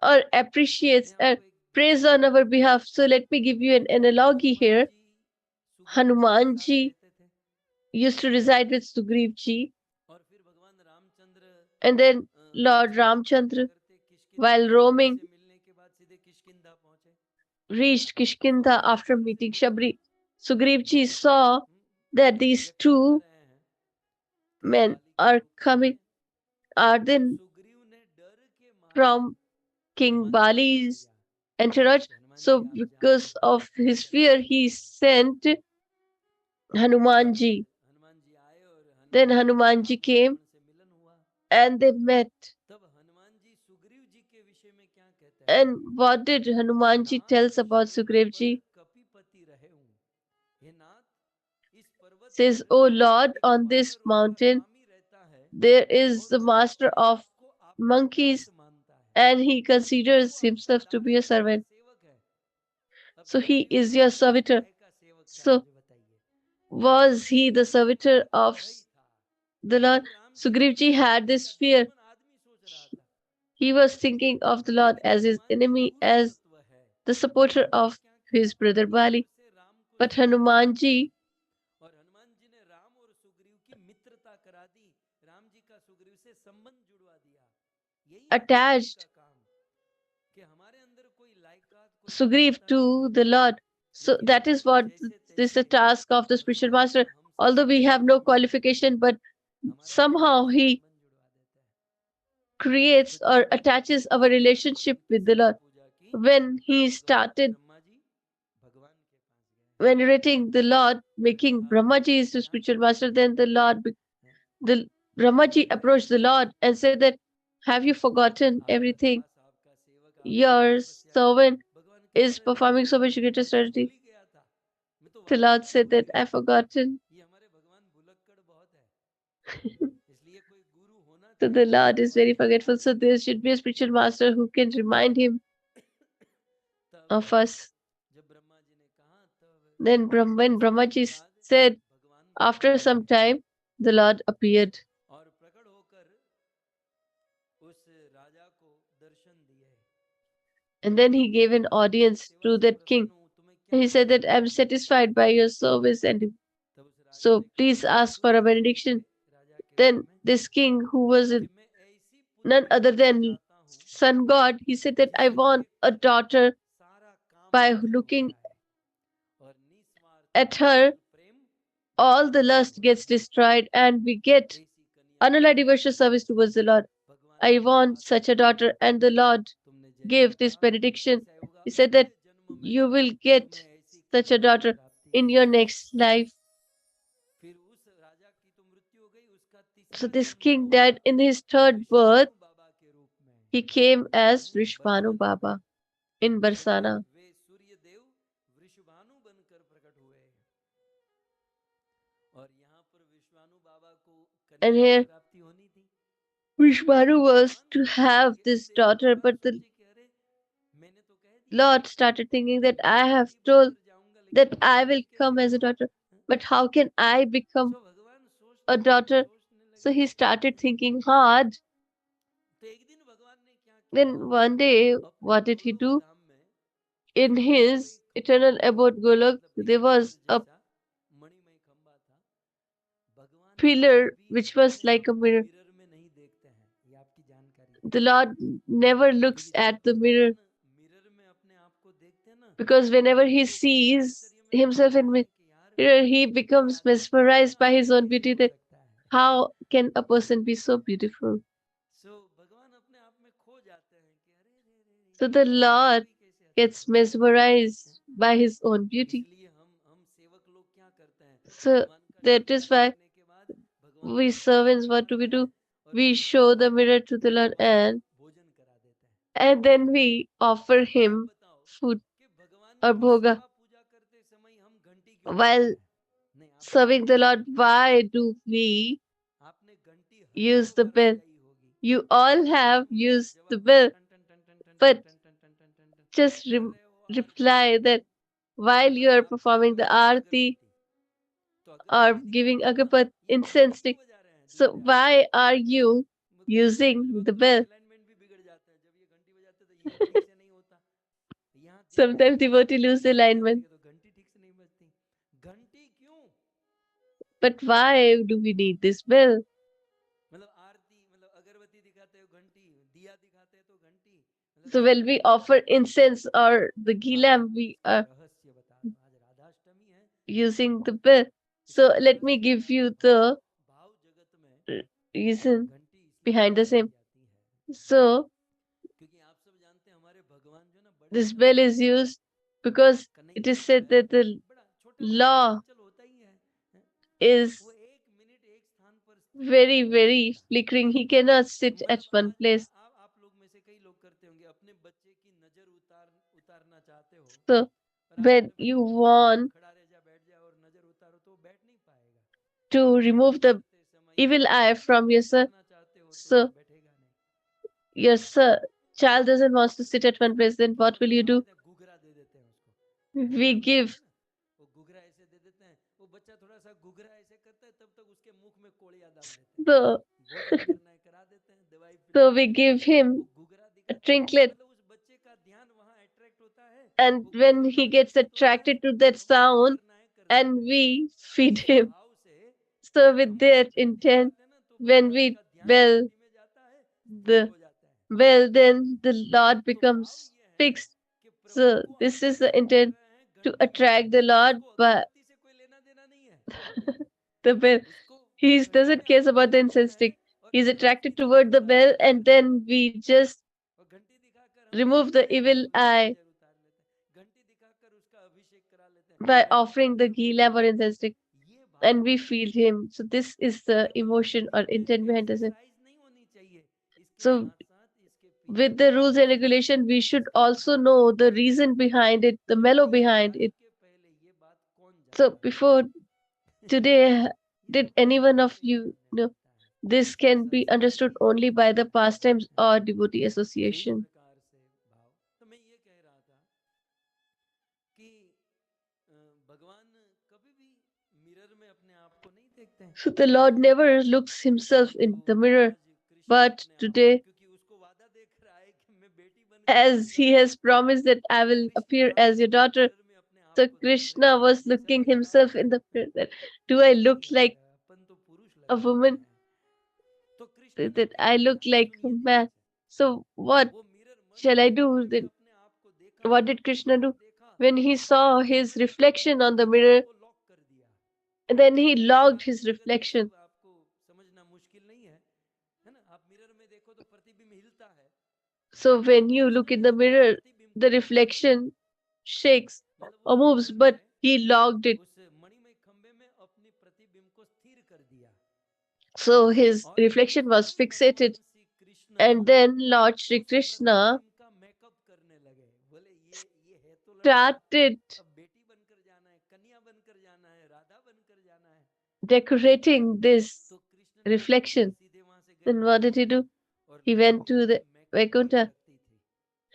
or appreciates and praise on our behalf. So let me give you an analogy here. Hanumanji used to reside with Sugriv and then Lord Ramchandra, while roaming, reached Kishkinda after meeting Shabri. Sugriv saw that these two men are coming, are then from King Bali's entourage. So, because of his fear, he sent Hanumanji. Then Hanumanji came and they met. And what did Hanumanji tells about Sugrevji? Says, "O Lord, on this mountain there is the master of monkeys, and he considers himself to be a servant. So he is your servitor." So was he the servitor of the Lord? Sugrivji had this fear. He was thinking of the Lord as his enemy, as the supporter of his brother Bali. But Hanumanji attached Sugriv to the Lord. So that is what this is the task of the spiritual master. Although we have no qualification, but somehow he creates or attaches our relationship with the Lord. When he started venerating the Lord, making Brahmaji his spiritual master, then the Brahmaji approached the Lord and said that, "Have you forgotten everything? Your servant is performing so much greater strategy." The Lord said that, "I've forgotten." So the Lord is very forgetful. So there should be a spiritual master who can remind him of us. Then when Brahmaji said, after some time, the Lord appeared. And then he gave an audience to that king. And he said that, "I'm satisfied by your service, and so please ask for a benediction." Then this king, who was none other than sun god, he said that, "I want a daughter. By looking at her, all the lust gets destroyed and we get annular devotional service towards the Lord. I want such a daughter." And the Lord gave this benediction. He said that you will get such a daughter in your next life. So this king died in his third birth. He came as Vishwanu Baba in Barsana. And here Vishwanu was to have this daughter, but the Lord started thinking that I have told that I will come as a daughter, but how can I become a daughter? So he started thinking hard. Then one day, what did he do? In his eternal abode Golok, there was a pillar which was like a mirror. The Lord never looks at the mirror because whenever he sees himself in mirror, he becomes mesmerized by his own beauty. That how can a person be so beautiful? So the Lord gets mesmerized by his own beauty. So that is why we servants, what do we do? We show the mirror to the Lord, and then we offer him food or bhoga. While serving the Lord, why do we आपने घंटी use हजारों the bar bell? बजाई होगी, You all have लेकिन used जब the आप उसको bell, टन टन टन टन टन टन but टन टन टन टन टन टन just कर रहे हो आरती कर reply रहे हो, that while you मतलब are आप जला performing रहे the हो ना aarti अगरबत्ती, तो or अगरबत्ती giving दिखाते हो ना, agapat ये घंटी incense क्यों stick, बजा रहे हैं so दूसरे हाथ से? why are you कभी कभी कुछ using the वक्त तो bell? अलाइनमेंट भी बिगड़ जाता है, जब ये घंटी बजाते हैं तो ये ठीक से नहीं होता, यहाँ देखते हैं Sometimes तो devotee lose the यहाँ ध्यान alignment. देंगे तो घंटी ठीक से नहीं बजती, घंटी क्यों? But why do we need this bell? मतलब आरती मतलब अगरबत्ती दिखाते हो घंटी, दिया दिखाते हैं तो घंटी, मतलब So क्यों? when we offer incense or the ghee आज lamp, आपको we इसका are रहस्य बता रहा हूँ, आज राधाष्टमी है, using the bell. इसका So let me रहस्य give बता रहा you हूँ, भाव the भाव जगत में reason घंटी इसलिए behind the बजाई same. जाती है, So क्योंकि आप सब जानते हैं हमारे भगवान जो ना बड़े this bell चंचल is होते हैं, used because it Kanhaiya is जो said है that the बड़ा छोटे बच्चे तो law चंचल होता ही है? वो is एक मिनट एक स्थान पर स्थिर very, नहीं रह very सकता, flickering. He cannot sit at मतलब one आज place. आप लोग में से कई लोग करते होंगे, अपने बच्चे की नजर उतारना चाहते हो, So और आप when अपने you बच्चे को बोलोगे कि want खड़ा रह जा, बैठ जा और नजर उतारो, तो वो बैठ नहीं पाएगा, to नजर remove the उतारते समय evil eye अपने from आप को your son, देखना चाहते हो तो so बैठेगा नहीं, your son, child doesn't want to sit at one place, then what will तो you क्या do? करते हैं, घुघरा दे देते हैं उसको, We घुघरा बोलते give हैं ना, वो घुघरा ऐसे दे देते हैं, वो बच्चा थोड़ा सा घुघरा ऐसे करता है, तब तक उसके मुख में कोड़ियां डाल देते हैं, the भोजन करना है करा देते हैं, दवाई so पिलाते we हैं, give वो him घुघरा a दिखाते हैं, trinket, मतलब उस बच्चे का ध्यान वहां अट्रैक्ट होता है, and वो when घुघरे he को gets देखते तो है, attracted to that अब जो sound, करना है कर and देते हैं, we feed इस him. भाव से So with हम अगर that घंटी intent, बजाते हैं ना तो when भगवान we का ध्यान bell घंटी में जाता है, स्थिर the हो जाता है, bell, then the Lord तो भाव becomes ये है fixed. कि प्रभु So को this is the आकर्षित कर intent रहे हैं to घंटी में, attract the Lord, उसको but अगरबत्ती से कोई लेना देना नहीं है, the bell. उसको He घंटी doesn't में care about the आकर्षित होना incense है, stick. और He's अगरबत्ती attracted दिखा toward the कर bell, नजर and उतार लेते then हैं, we just और घंटी दिखाकर हम remove सीधे the सीधे evil उसकी eye नजर उतार लेते हैं, घंटी दिखाकर उसका अभिषेक करा लेते हैं, by घंटी offering the दिखाकर ghee भोजन lamp or करा incense लेते हैं, stick, ये and भाव we है, feed him. So this is the मतलब emotion or ये intent behind this. एक्सरसाइज नहीं होनी चाहिए, इसके So साथ साथ इसके पीछे with the rules and रहस्य regulation, we should इसका also भाव know है, the reason behind it, the तो mellow एक behind आज it. के पहले ये बात कौन So जानता है? before today, ये did सब any one of ऐसे ही you बोलने know? लगता है, This ये can be सत्संग understood नहीं है, only by the pastimes or devotee तो इस association. प्रकार से भाव, तो मैं ये कह रहा था कि भगवान कभी भी मिरर में अपने आप को नहीं देखते हैं, So the Lord never looks himself in परंतु the mirror, आज कृष्ण but अपने आप को, today, क्योंकि उसको वादा देख रहा है कि मैं बेटी बनकर as आऊंगा, he has promised that I तो will कृष्ण appear आज as your daughter, मिरर में अपने आप so को देख रहे Krishna हैं, was कैसा looking दिख रहा हूं, himself in the mirror. That, do I look like अपन तो पुरुष a लग रहे woman? हैं, तो कृष्ण ने That क्या I look किया, like a सुनिए ध्यान man? से, So what वो मिरर shall I मस्त do तरीके से then? अपने आप को देखा, What did Krishna जब do? देखा When he तो saw his उसने reflection on the अपने mirror, आप को लॉक कर दिया, and then he मतलब logged आज की his जगत में reflection. सब आपको समझना मुश्किल नहीं है ना, आप मिरर में देखो तो प्रतिबिंब हिलता है, So when तो you look कृष्ण in ने the अपने mirror, प्रतिबिंब the को लॉक कर दिया, reflection shakes मतलब or उस moves, मिरर but में, he logged it. उस मणिमय खंबे में अपने प्रतिबिंब को स्थिर कर दिया, So his और reflection was फिर fixated, भगवान Shri Krishna and then Lord Shri उस Krishna प्रतिबिंब का मेकअप करने लगे, बोले ये है तो लड़का, started अब बेटी बनकर जाना है, कन्या बनकर जाना है, राधा बनकर जाना है, decorating this तो कृष्ण ने क्या किया, reflection. सीधे वहां से गए Then what did he do? और He went Lakshmi to ji the makeup kit Vaikuntha, रखती थी,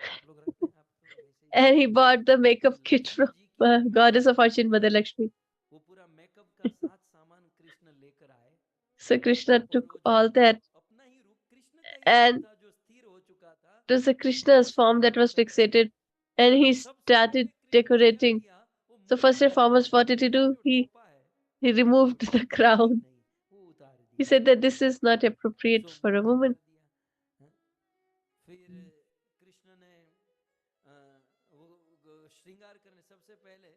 आप लोग रखते हैं, आप तो वैसे ही and he जानते bought the हैं, तो makeup kit लक्ष्मी from जी की Goddess makeup of kit Fortune, थी, Mother Lakshmi. वो पूरा मेकअप का साथ सामान कृष्ण लेकर आए, So Krishna और took वो जो all that, अपना ही रूप, कृष्ण का ही रूप and था जो स्थिर हो चुका था, it was a वो Krishna's form that श्रृंगार was कर रहे थे, fixated, and he सबसे started पहले कृष्ण ने क्या decorating. किया, वो So मुकुट first and उतार foremost, दिया, what did he ये do? जो He टोपा है, he ये जो removed the टोपा है ठीक crown. नहीं, वो उतार He दिया, said that this is not appropriate so for a मुकुट woman. उतार दिया, हाँ? फिर कृष्ण ने वो श्रृंगार करने सबसे पहले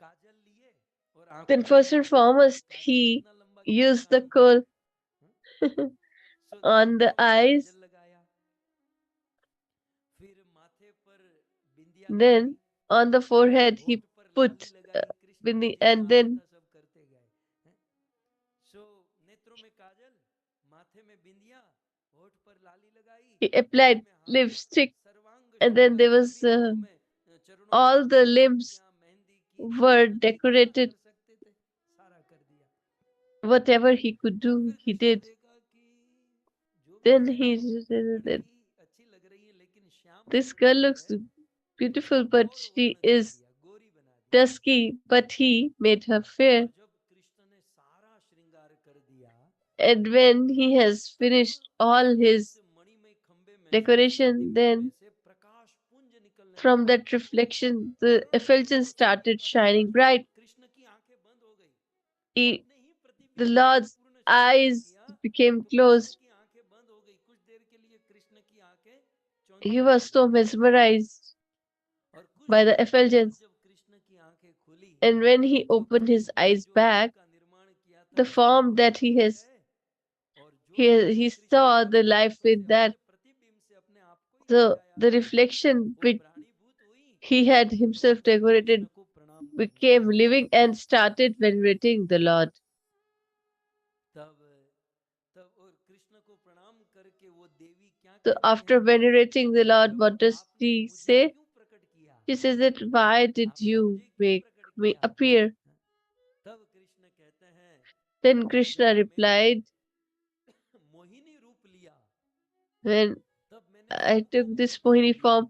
काजल लिए और आंखों Then पर first and लगाए, क्योंकि foremost, काजल he कितना लंबा कितना used the काम करता kohl है, हाँ? सो on the नेत्रों में eyes. काजल लगाया, फिर माथे पर बिंदिया लगाई, Then on the forehead, होठ he पर लाली put लगाई, कृष्ण ने bindi, जितना and आता then था सब करते गए, हैं? सो नेत्रों में काजल, माथे में बिंदिया, होठ पर लाली लगाई, he गले applied में हार, lipstick, सर्वांग and then श्रृंगार, there was सभी अंगों में, चरणों में all the बिंदिया limbs बिंदिया मेहंदी की, were कृष्ण जितना कर decorated. whatever he could do, फिर he कृष्ण did. देखा कि जो भी Then है he बड़ी said, ही अच्छी लग रही है, लेकिन श्याम this वर्ण girl की looks है, beautiful, but गौर she वर्ण कर is दिया, गोरी बना दिया। dusky, but he made her fair. और जब कृष्ण ने सारा श्रृंगार कर दिया, And when he has तब finished all his उस मणिमय खंबे में से, उस decoration, प्रतिबिंब में then से प्रकाश पुंज निकलने from लगा। that reflection, the वर्णन नहीं effulgence हो सकता started था shining प्रकाश का। bright. कृष्ण की आंखें बंद हो गई, He, अपने ही the प्रतिबिंब में जब Lord's पूर्ण श्रृंगार eyes किया, became तो कृष्ण closed. की आंखें बंद हो गई। कुछ देर के लिए कृष्ण की आंखें He चौंधिया was हो so गई, mesmerized और कुछ by the देर के बाद effulgence. जब कृष्ण की आंखें खुली, And when he तो opened his कृष्ण ने eyes जो रूप back, का निर्माण किया था the सब form that वही है, और जो he कृष्ण saw ने the अपने life हाथों in से that. अपने प्रतिबिंब से अपने आप को ही So सजाया the था, reflection वो which प्राणीभूत हुई he had और himself फिर कृष्ण decorated को प्रणाम करने became लगी। living and started venerating the Lord. तब तब और कृष्ण को प्रणाम करके वो देवी क्या So कहती after है venerating the कि Lord, प्रभु what does आपने she मुझे say? क्यों प्रकट किया, She says that, why did आपने you मुझे क्यों make प्रकट me किया। appear? तब कृष्ण कहते हैं Then कि जब Krishna मैंने replied, मोहिनी रूप लिया, when तब मैंने I सबको took मोहित this कर Mohini दिया, form,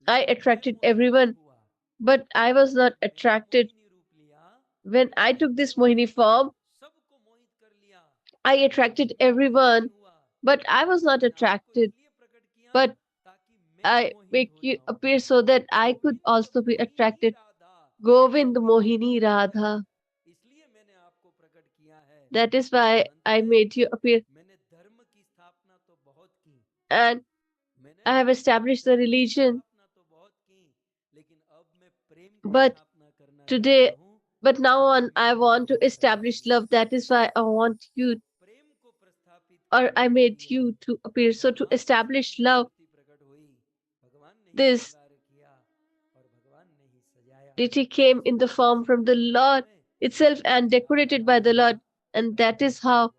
I लेकिन मैं attracted मोहित नहीं everyone, हुआ। but I was not जब मैंने attracted. मोहिनी रूप लिया, When I तब took मैं this वहां Mohini पर form, सबको मोहित कर लिया, I लेकिन attracted मैं मोहित नहीं everyone, हुआ। but I was मैंने not अपने आप को attracted. इसलिए प्रकट किया But ताकि मैं I मोहित make हो you जाऊं। appear so that I could Govind also be Mohini attracted. Radha, Govind Govind Mohini मैं हूं, Radha. इसलिए मैंने आपको प्रकट किया है। That is why परंतु I made you appear. मैंने धर्म की स्थापना तो बहुत की, And मैंने I have established the धर्म की religion. स्थापना तो बहुत की, लेकिन अब मैं प्रेम की But स्थापना करना चाहता today, हूं, but now इसलिए on, I मैंने want to आपको प्रकट establish किया। love. That is why I want तो you, प्रेम को प्रस्थापित or करने I के made लिए you to appear. So to भगवान की establish ही love, मूर्ति प्रकट हुई, भगवान ने ही this श्रृंगार किया और भगवान ने ही सजाया। deity came in the इसलिए form इसी from the परंपरा Lord में itself and Shrimati Radha decorated by the Rani Lord. And का that is जन्म how हुआ।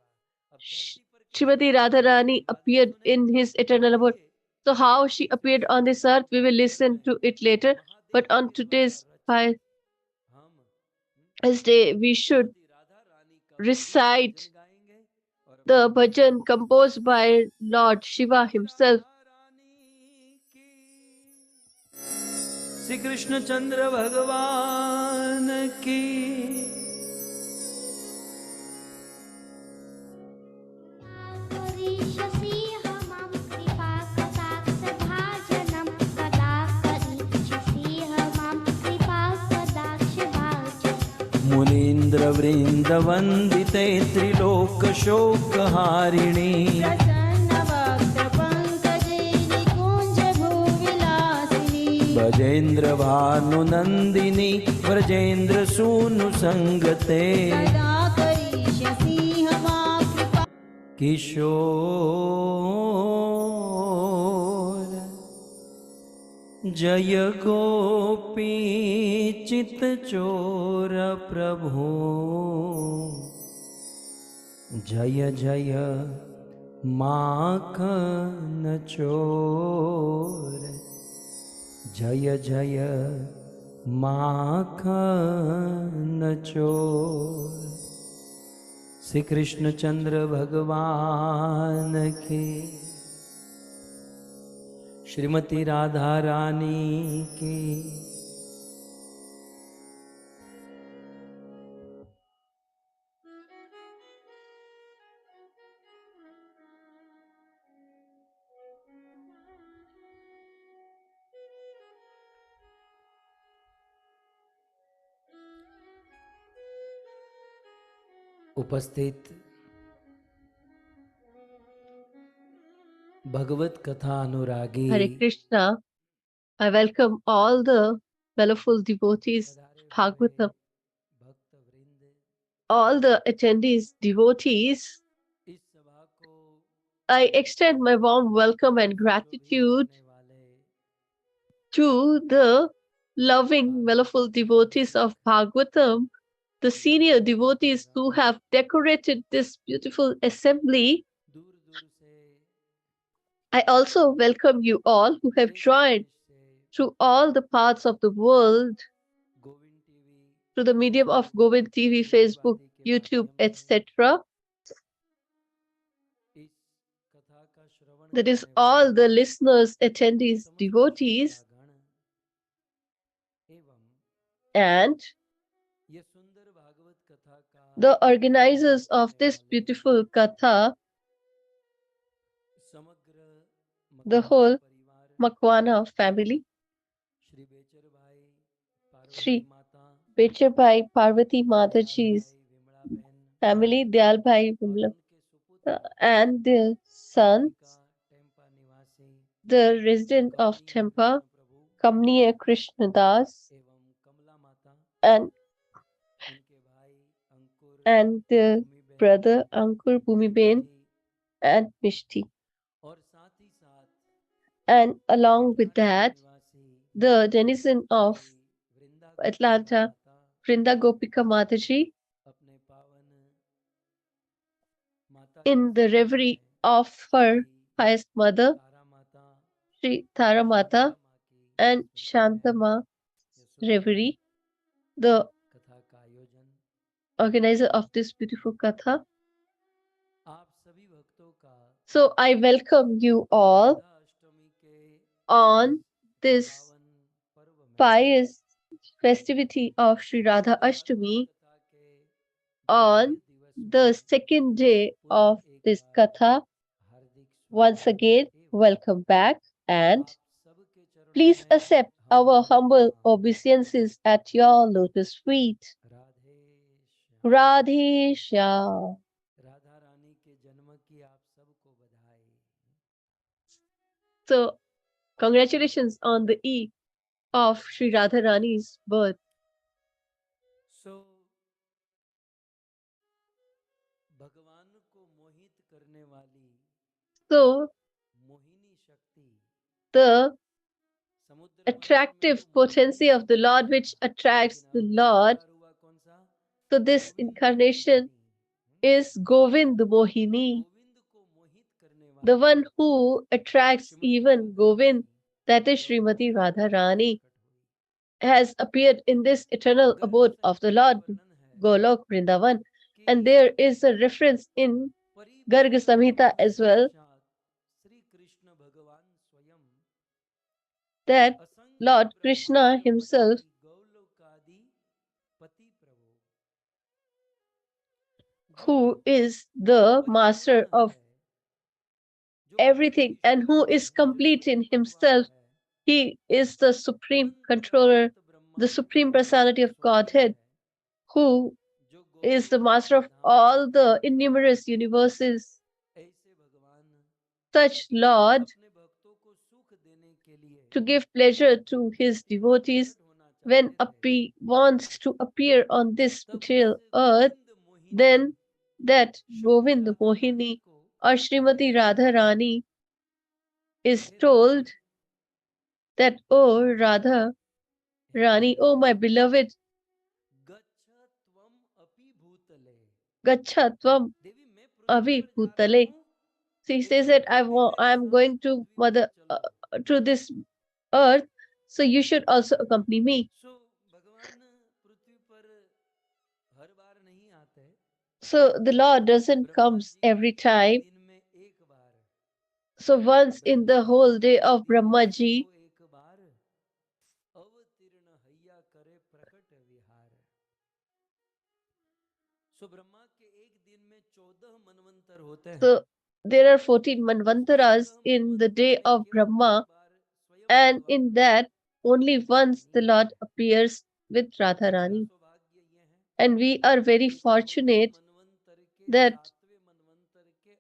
अब धरती पर कैसे Srimati प्रकट हुई Radharani उसकी बातें appeared सुने, in his eternal abode. आइए So how she इसमें appeared on Shrimati this earth, we will Bhagavat listen में to it later. Mahadev But on के द्वारा today's रचित हम day, we should Shrimati Radha Rani का विशेष भजन recite गाएंगे और अपनी the बातों bhajan को composed समाप्त by करेंगे। Lord Shiva Shrimati himself. Radha Rani की, श्री कृष्ण चंद्र भगवान की। मुनीन्द्र वृंद वंदिते त्रिलोक शोकहारिणी, ब्रजेन्द्र भानु नंदिनी, ब्रजेन्द्र सूनु संगते, किशोर जय गोपी चित चोर प्रभु, जय जय माखन चोर, जय जय माखन चोर। श्री कृष्ण चंद्र भगवान की, श्रीमती राधा रानी की। उपस्थित भगवत कथा अनुरागी Hare Krishna. I welcome all the wonderful devotees पधारे of हुए Bhagavatam, भक्त वृंद, all the attendees, devotees. इस सभा को I extend my warm welcome and जो भी gratitude करने वाले to the loving, wonderful Bhagavat devotees of Bhagavatam, the senior devotees who have decorated this beautiful assembly. दूर दूर से, I also welcome you all who have देश joined विदेश से through all the parts of the world Govind TV through the medium of Facebook Govind TV, YouTube Facebook, आदि YouTube, etc. That is, all the listeners, attendees, devotees, and the organizers of this beautiful Katha, the whole Makwana family, Shri Bechar Parvati Mataji's family, Dayal Bhai Vimla, and their sons, the resident of Tempa, Kamniya Krishna Das, and their brother Ankur Bhumiben and Mishti. And along with that, the denizen of Atlanta, Vrinda Gopika Mataji, in the reverie of her highest mother, Shri Tara Mata, and Shantama reverie, the organizer of this beautiful Katha. So I welcome you all on this pious festivity of Shri Radhashtami on the second day of this Katha. Once again, welcome back, and please accept our humble obeisances at your lotus feet. Radhe Shyam. So, congratulations on the eve of Sri Radharani's birth. So, the attractive potency of the Lord which attracts the Lord. So, this incarnation is Govind Mohini, the one who attracts even Govind, that is Srimati Radharani, has appeared in this eternal abode of the Lord, Golok Vrindavan. And there is a reference in Garg Samhita as well that Lord Krishna himself who is the master of everything and who is complete in himself. He is the supreme controller, the supreme personality of Godhead, who is the master of all the innumerous universes. Such Lord, to give pleasure to his devotees, when he wants to appear on this material earth, then that Govind Mohini or Srimati Radharani is told that, "Oh Radha Rani, oh my beloved, Gacha Tvam Avi Bhutale." So he says that I'm going to to this earth, so you should also accompany me. So the Lord doesn't comes every time. So once in the whole day of Brahmaji, so there are 14 Manvantaras in the day of Brahma, and in that only once the Lord appears with Radharani. And we are very fortunate that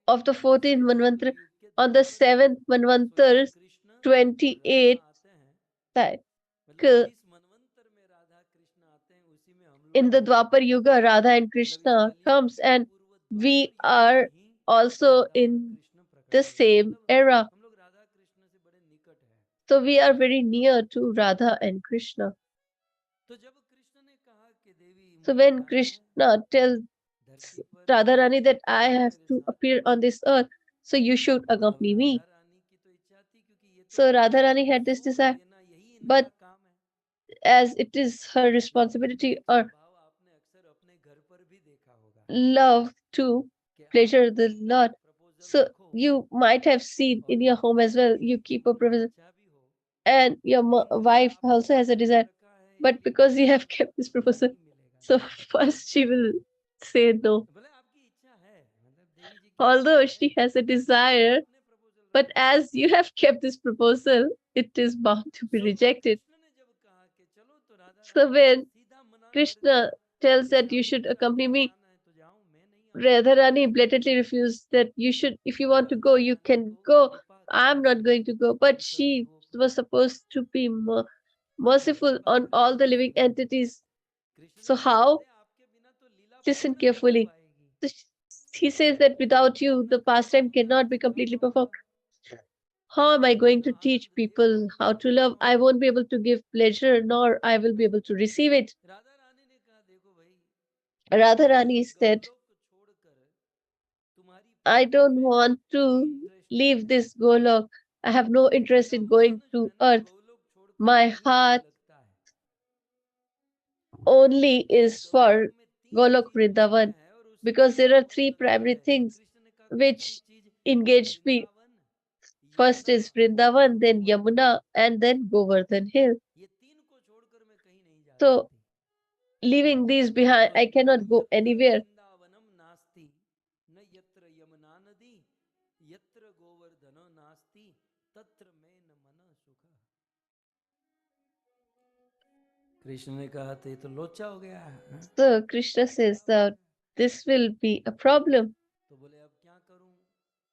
of the 14 Manvantar, on the 7th Manvantar, 28th cycle, in the Dwapar Yuga, Radha and Krishna comes, and we are also in the same era. So we are very near to Radha and Krishna. So when Krishna tells Radharani that I have to appear on this earth, so you should accompany me. So Radharani had this desire, but as it is her responsibility, or love to कि आप pleasure the अपनी Lord. Proposal So रखो you might have seen और in your home as well, कहीं you keep a दिखने में proposal, अच्छा भी हो, and your लेकिन अगर wife आपने also has a सोच desire. रखा है But कि because you मुझे have kept this proposal, नहीं मिलेगा, so first she will say no. भले आपकी इच्छा है, मतलब देवी जी की इच्छा Although है, she has a लेकिन desire, आपने प्रपोजल but रखा है। as you have kept this proposal, it is bound to be so rejected. Krishna ने जब कहा कि चलो, तो राधा So रानी ने when सीधा मना कर Krishna दिया tells कि that you स्वामी should अगर accompany आपको me, जाना है तो जाओ, मैं नहीं आऊंगी। Radharani blatantly refused that you should, if you तो want to go, Radha you Rani can को go. कृपा I'm करनी not going to go. But कि कभी she वो was supposed to be दूसरी merciful बार on नहीं all the पूछती living है। entities. कृष्ण ने So कहा, how? अरे आपके बिना तो लीला Listen पूर्ण नहीं हो carefully. पाएगी, So he says that without मैं you, अपना the कृपा pastime पूर्ण नहीं cannot be सिखा completely performed. पाऊंगा, How am I मैं going अपना to teach Anand they people how पाऊंगा to love? I won't be able to give pleasure, nor I will be able to receive it. Radha Rani ने कहा, देखो भाई, मैं Radharani ये said, गोलोक छोड़कर तुम्हारी I प्राप्ति don't में want कोई to इंटरेस्ट नहीं leave है, this Golok. I have no interest मेरा in going मन जो to है ना earth. गोलोक छोड़कर My कहीं नहीं heart लगता है। only क्योंकि is for गोलोक में तीन Golok चीज मुख्य Vrindavan, है और उसी में because there मेरा are मन three लगता primary है। things कृष्ण ने कहा, कौन सी which चीज? engage me. Vrindavan, First Yamuna is Vrindavan, और then Govardhan. Yamuna, and then Govardhan Hill. ये तीन को छोड़कर मैं कहीं नहीं जा So, सकती। leaving these behind, तो I cannot go यत्र anywhere. वृंदावनम नास्ति न यत्र यमुना नदी यत्र गोवर्धनो नास्ति तत्र मैं न मन सुखा। कृष्ण ने कहा, तो ये तो लोचा हो गया। So, Krishna says that this will be a problem. तो बोले, अब क्या करूं?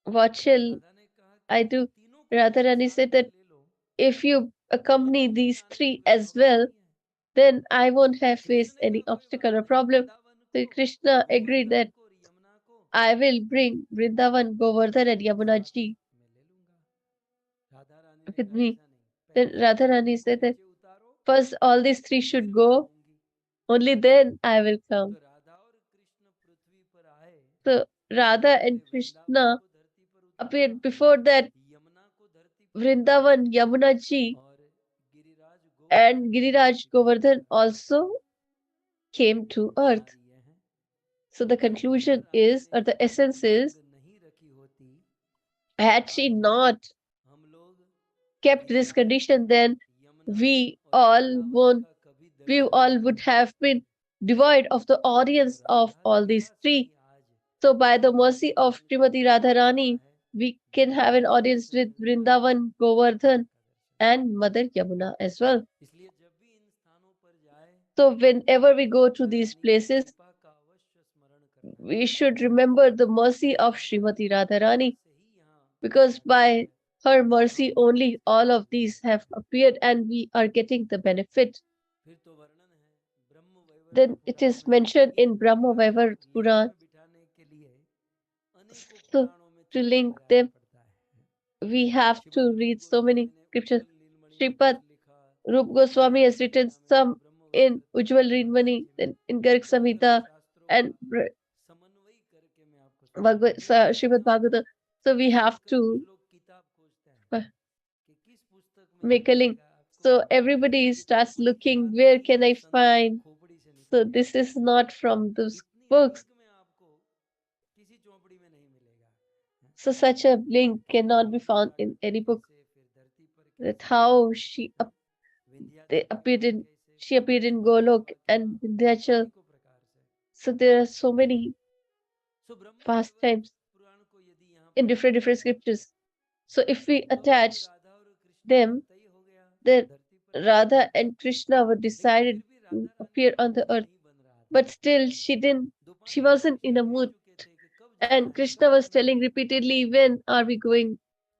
What shall राधा ने कहा कि I इन do? तीनों को भी तुम Radharani साथ said में that ले लो, if you तो accompany कहीं these आने में three कोई as प्रॉब्लम well, नहीं है। then I won't have Krishna faced ने any कहा, कोई obstacle बात or नहीं, problem. वृंदावन So को, Krishna agreed गोवर्धन that को और यमुना को I will bring Vrindavan, Govardhan, and Yamuna साथ ji में ले लूंगा। राधा रानी ने with कहा, me. ऐसा नहीं, Then पहले इन Radharani तीनों को said that नीचे उतारो, first all these three should फिर मैं go, आऊंगी। only then I will तो come. राधा और कृष्ण पृथ्वी पर आए, So उससे Radha पहले and वृंदावन Krishna को धरती पर उतारा, appeared बefore that यमुना को धरती पर उतारा Vrindavan, Yamuna ji, और गिरिराज गोवर्धन and को Giriraj धरती पर Govardhan उतारा। also came to earth. सार ये है So the कि राधा conclusion रानी is, ने or the यदि essence मांग is, नहीं रखी होती, तो had she आज not हम लोग kept this Giriraj, condition, then Yamuna we और all वृंदावन won't, का कभी we दर्शन ही all नहीं would कर have पाते। been devoid of the तो audience of Radha all these कृपा से three. ही आज So by the हमारे mercy of दर्शन का Srimati मौका मिलता Radharani, है, we can have an Giriraj ji audience से with मिलता है, Vrindavan, राधा Govardhan, का दर्शन and होता Mother Yamuna as well. है। इसलिए जब भी इन स्थानों पर जाए, So whenever we go to Radha these रानी की places, कृपा का अवश्य स्मरण करना we चाहिए, should remember the mercy क्योंकि of राधा रानी Srimati की कृपा Radharani, से ही यहाँ because आते by हैं her और mercy हम only all स्थान of को these लेते have हैं। appeared and we are getting the benefit. फिर तो वर्णन है ब्रह्म Vaivarta Then it Purana is में, mentioned इन in Brahma लीलाओं को Vaivarta हृदय Puran. में बिठाने के लिए अनेकों So पुराणों में to चलते link जाना them, पड़ता है। we have श्रीमद् to रूप read so many गोस्वामी ने scriptures. उज्जवल नीलमणि में कुछ Sripad लिखा, Rup Shri Goswami has written राधारमृता में, some Brahma in Vaivarta Ujjwal Maharaj Rinmani, जी में, then in Garg अलग अलग Samhita, शास्त्रों का and समन्वय करके मैं आपको सुनाता हूँ। देखिए Srimad यहाँ Bhagavata. So we have सुनकर कुछ to लोग किताब खोजते हैं uh, कि किस पुस्तक में ये make a link. मिलेगा आपको, So everybody ये तो starts कुछ looking, पुराना where नहीं can है, I संतों की find? खोपड़ी से So निकला this is है। not from those इतनी books. लिंक में आपको किसी चौपड़ी में नहीं मिलेगा। So such a link cannot be Brahma की found in Prakriti any book. कैसे, फिर धरती पर That कैसे, how they विंध्याचल की appeared माँ in कैसे, she फिर appeared in ब्रजमंडल Golok की माँ, and Vindhyachal. अनेकों प्रकार से। So there are so many so Brahma Vaivarta pastimes पुराण को यदि यहाँ in पर different देखें, scriptures. So if we तो अब attach राधा और कृष्ण का them, तय हो गया then धरती पर आने का, Radha and Krishna were लेकिन decided फिर भी to राधा रानी appear का on the मूड earth. नहीं बन रहा था। But still she दोपहर के wasn't in a 6 बज mood. चुके थे कि कब जाना And है, Krishna कब was जाना telling है। repeatedly, when are we going?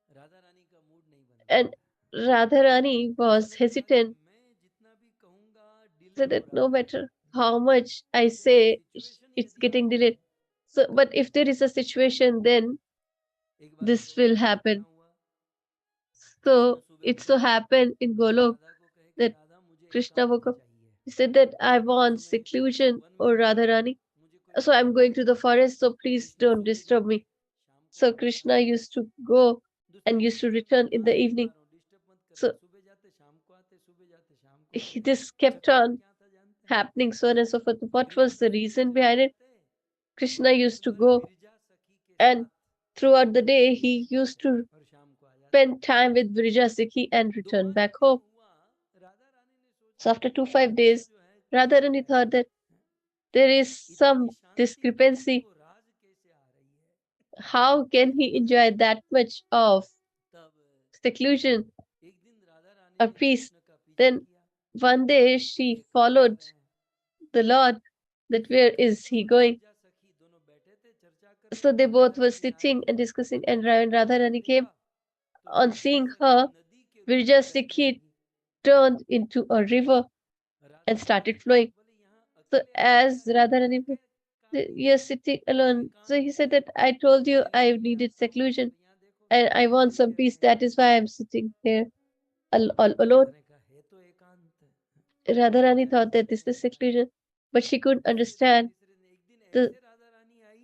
Radha Rani का मूड नहीं बन रहा And था। Radharani कृष्ण was ने कहा कि hesitant, मैं जितना भी कहूंगा डिले said हो that no रहा है, matter how much I ऐसे में say, सिचुएशन it's यदि getting है delayed. तो So, कब but if होगा। there is a situation, then एक बार this will गोलोक में क्या happen. हुआ, कृष्ण So सुबह it so उठे happened in और Golok राधा को कहे कि that राधा मुझे Krishna woke एकांत up. चाहिए, He said that I want सो मैं seclusion, वन में or जा रहा हूँ, Radharani. मुझे कोई So I'm डिस्टर्ब going मत to the करो। forest, so please Krishna don't सुबह disturb गए, me. शाम को So वापस Krishna आए। used to go दूसरे and दिन used to बोले मैं return in the आज नहीं आ evening. रहा हूँ, डिस्टर्ब मत करना, So सुबह जाते शाम को आते, सुबह जाते शाम को आते। this kept चक्कर on क्या था जानते हैं? happening, so on and so forth. What was Krishna the सुबह reason चले behind it? जाते Krishna used to go, Viraja सखी के and साथ throughout the day he used to और शाम को आ जाता spend time with Virija Sikhi and दो return बार back ऐसा home. हुआ राधा रानी ने So सोचा after कि 5 कृष्ण days, जो है कहाँ Radharani गया thought है that there is इतनी some शांति कृष्ण discrepancy. को राज कैसे आ रही है How can he enjoy that much of तब seclusion एक दिन राधा रानी or ने peace? कृष्ण का पीछा Then किया one day कि she कहाँ जा followed रहे हैं the Lord, that फिर where is कृष्ण he और going? विरजा सखी दोनों बैठे थे चर्चा कर रहे So थे they Radha both were Rani I sitting and discussing, और and जब कृष्ण Radharani को came. देखा तो On विरजा seeing सखी her, नदी के रूप Virja में बहने Sikhi लगी turned into a river and Radha Rani started flowing. बोले यहाँ So अकेले अकेले as क्या करते Radharani, हैं काहे के you're लिए sitting alone. So he एकांत said में that I told you अकेले I में needed बैठता हूँ seclusion और यहाँ देखो and I want सभी some कह रहे peace. हैं That is why एकांत I'm sitting here alone. उसने कहा है तो एकांत Radharani क्या thought that कहते this is हैं seclusion, but she couldn't दूसरे understand. तीसरे दिन एक दिन The ऐसे राधा रानी आई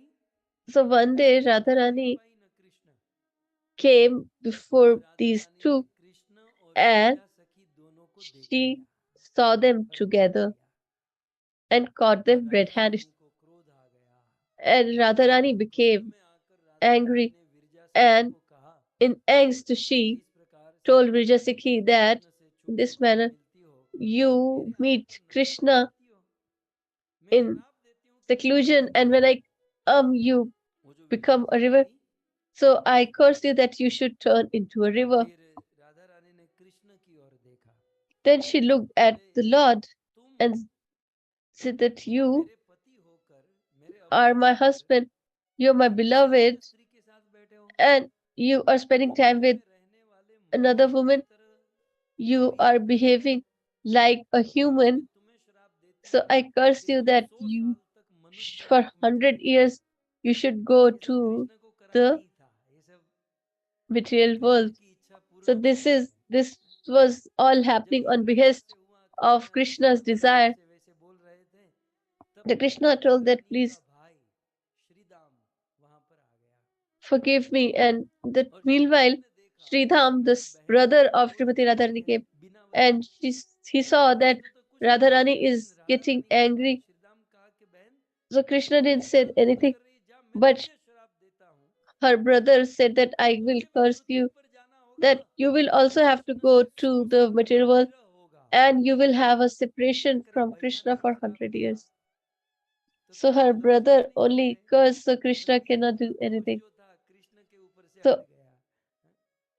So one कि day तो देख Radharani पाई न कृष्ण came और before राधा these रानी ने two कृष्ण और and विरजा सखी दोनों को देख she लिया saw them और देख together लिया and caught और them राधा red-handed. रानी को क्रोध आ गया And Radharani क्रोध became में आकर राधा रानी angry, ने विरजा सखी and को कहा in angst कि she जिस प्रकार से told Vijayasakhi that कृष्ण से in छुपकर this तुम manner मिलती हो you मेरे आने meet पर नदी में Krishna आती हो मैं in श्राप देती हूँ तुम नदी seclusion, बन and when जाओ I you वो जो विरजा become a सखी river. थी So I curse you that you should turn into a river. फिर राधा रानी ने कृष्ण की ओर देखा Then she looked at बोले the Lord तुम and said that you मेरे पति होकर मेरे are अपने my होकर husband, you're my किसी beloved, अन्य स्त्री के साथ बैठे हो and you are spending time दुनिया with में रहने वाले another मनुष्यों की woman. तरह You क्रिया are कर रहे हो behaving like a मैं human. तुम्हें श्राप देती So हूँ I curse कि you तुम that 100 you, साल तक मनुष्य for रूप में 100 जीते रहो years, you should go ये सब to कृष्ण को करना the नहीं था ये सब material कृष्ण world. की इच्छा So पूर्ण होने के लिए this was all जब happening ये on प्रकार behest से हुआ of कृष्ण ऐसे Krishna's राधा रानी desire. से वैसे बोल रहे थे तब The Krishna Radha told that रानी का please भाई श्रीदाम वहां पर आ गया forgive me. And that और meanwhile, श्रीदाम ने देखा Sridham, कि the वो बहन brother को of क्रोध Srimati करती Radharani, है came, बिना वजह and he saw that Krishna तो कुछ नहीं बोले Radharani लेकिन is राधा getting रानी का भाई angry. श्रीदाम कहा कि बहन So Krishna तू didn't say इतना क्रोध anything, कर रही है, जा मैं but तुझे श्राप देता हूँ her brother said that I will तुझे भी curse पृथ्वी you, पर जाना होगा that you will also have to Krishna go से to 100 the साल तक material world, विरह होगा and you will have a Krishna separation करे from भैया Krishna ने for श्राप 100 दिया years. तो So her कृष्ण तो कुछ brother नहीं कर only पाए cursed, so Krishna बल्कि cannot do महापुरुष anything. जो था कृष्ण के ऊपर से हट So गया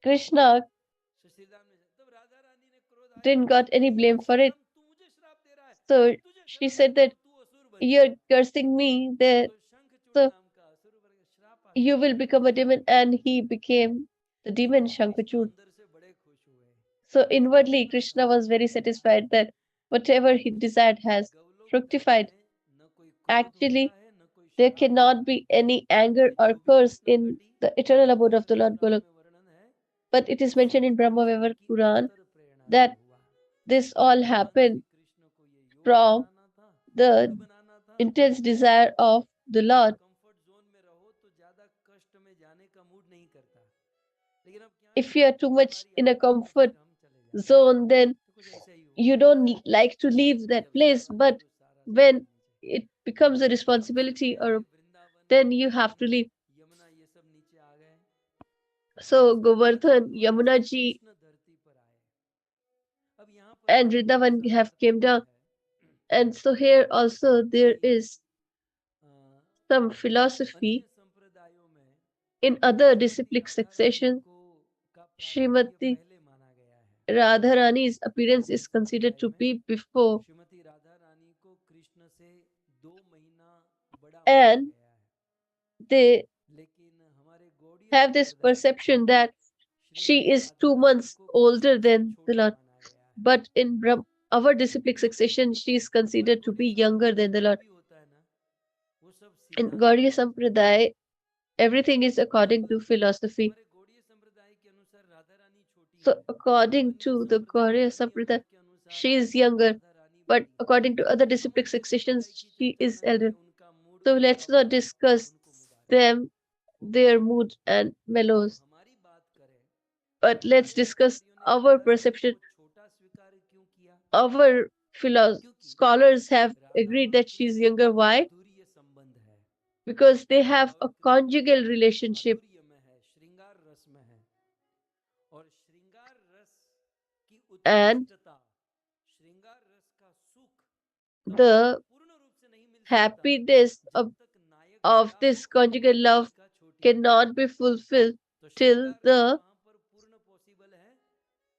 Krishna तो श्रीराम ने तब राधा रानी ने क्रोध आया didn't got any बोले blame for it. श्रीराम तू मुझे श्राप दे रहा है So मैं तुझे she श्राप said देता that हूँ तू असुर बन जा you're cursing me, that तो शंखचूड़ so नाम का असुर बन गया श्राप आ गया you will become a demon, and he became the demon लेकिन कृष्ण Shankachud. अंदर से बड़े खुश हुए So inwardly, कृष्ण Krishna कहा was very satisfied that whatever he desired has गवलोक Dham fructified. में न कोई क्रोध होता Actually, है न कोई there श्राप होता cannot है be any anger ये or जो भी curse घटना in घटी the eternal abode of the Mahabharat Lord Purana Golok. में वर्णन है But it ये is mentioned सब in कृष्ण Brahma की Puran अंतर प्रेरणा से that हुआ this all भगवान happened श्री कृष्ण को ये योगी from बनाना था मूड the बनाना था intense desire of the कि आप Lord. कंफर्ट जोन में रहो तो ज्यादा कष्ट में जाने का मूड नहीं करता लेकिन अब क्या If you are कष्ट too की much बारी in a आती है तो comfort फिर हम चले जाते हैं zone, then तो कुछ ऐसा ही हुआ you don't like to leave that जब place. सब आए But तो सारा सामान when नीचे it becomes a सबसे responsibility, पहले or Vrindavan then you have to leave. Yamuna ये सब नीचे आ गए So उसके बाद Govardhan, भगवान Yamuna श्री ji, कृष्ण धरती पर आए अब यहाँ पर and एक बड़ा Vrindavan सा have came तात्पर्य down. है And so here also कि there is अ, some अन्य philosophy संप्रदायों में in other Shrimati disciplic Radha Rani succession. को का प्राकट्य Srimati पहले माना गया है Radharani's appearance अन्य is considered संप्रदाय to में be before, श्रीमती राधा रानी को कृष्ण से 2 महीना बड़ा माना and गया है they लेकिन हमारे गौड़ीय have this संप्रदाय में perception that she Shrimati is Radha two Rani months को older कृष्ण से than the छोटा Lord. माना गया है But in our disciplic succession, she is हमारे considered to Gaudiya be younger संप्रदाय than में the जो Lord. भी होता है ना वो सब In सिद्धांत Gaudiya के अनुसार होता है Sampradaya, everything is अब according to philosophy. हमारे गौड़ीय संप्रदाय के अनुसार राधा रानी छोटी So है according अन्य to the संप्रदाय Gaudiya अन्य Sampradaya, मत के अनुसार she is younger. Radha Rani But बड़ी है according to other हम disciplic उनके संप्रदाय successions, की she चर्चा is न करें elder. उनका मूड So उनका let's not उनको discuss उनको मूड आ जाए them, वो their बेशक mood and अब mellows. हमारी बात करें But तो let's हमारे discuss आचार्यों ने our राधा रानी perception. को छोटा स्वीकार क्यों किया Our क्योंकि scholars have राधा agreed और that she's कृष्ण का younger. Why? माधुर्य संबंध है because they have a conjugal relationship, माधुर्य में है, श्रृंगार रस में है, और श्रृंगार रस की and उत्कृष्टता, श्रृंगार रस का सुख तब तक the पूर्ण रूप से नहीं मिल सकता happiness जब तक नायक of बड़ा हो this conjugal और love नायिका छोटी हो। cannot be fulfilled तो till श्रृंगार रस the वहां पर पूर्ण पॉसिबल है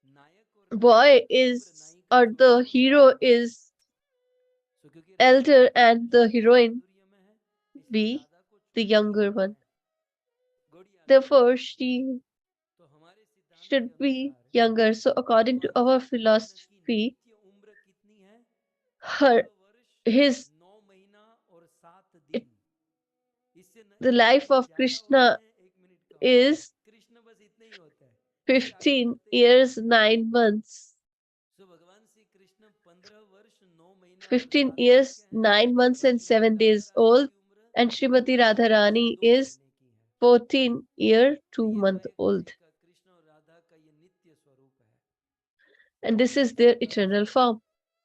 नायक और boy नायिका की उम्र is नायिका or छोटी the हो तब hero तक। is तो क्योंकि Radha elder Rani and the श्रृंगार heroine माधुर्य में है इसलिए be राधा को the छोटी ही younger होना one. है। गौड़िया लगा Therefore, लीजिए। she तो हमारे सिद्धांत के should be अनुसार younger. So, according to भगवान our श्री कृष्ण की philosophy, नित्य उम्र कितनी है? her 15 वर्ष his 9 महीना और 7 it, दिन। इससे the एक life मिनट of ज्यादा होते Krishna हैं, एक मिनट कम। is कृष्ण बस इतने ही होते हैं, इससे आगे 15 बढ़ते ही नहीं। years 9 months. तो भगवान श्री कृष्ण 15 वर्ष 9 महीना और 15 7 दिन years के हैं 9 months और and Shrimati 7 Radha days Rani old, की उम्र and Srimati 14 वर्ष Radharani 2 is महीने की है। 14-year तो 2 ये month नायक old, नायिका कृष्ण और राधा का ये नित्य स्वरूप है। and this is इस their सिद्धांत eternal से, form.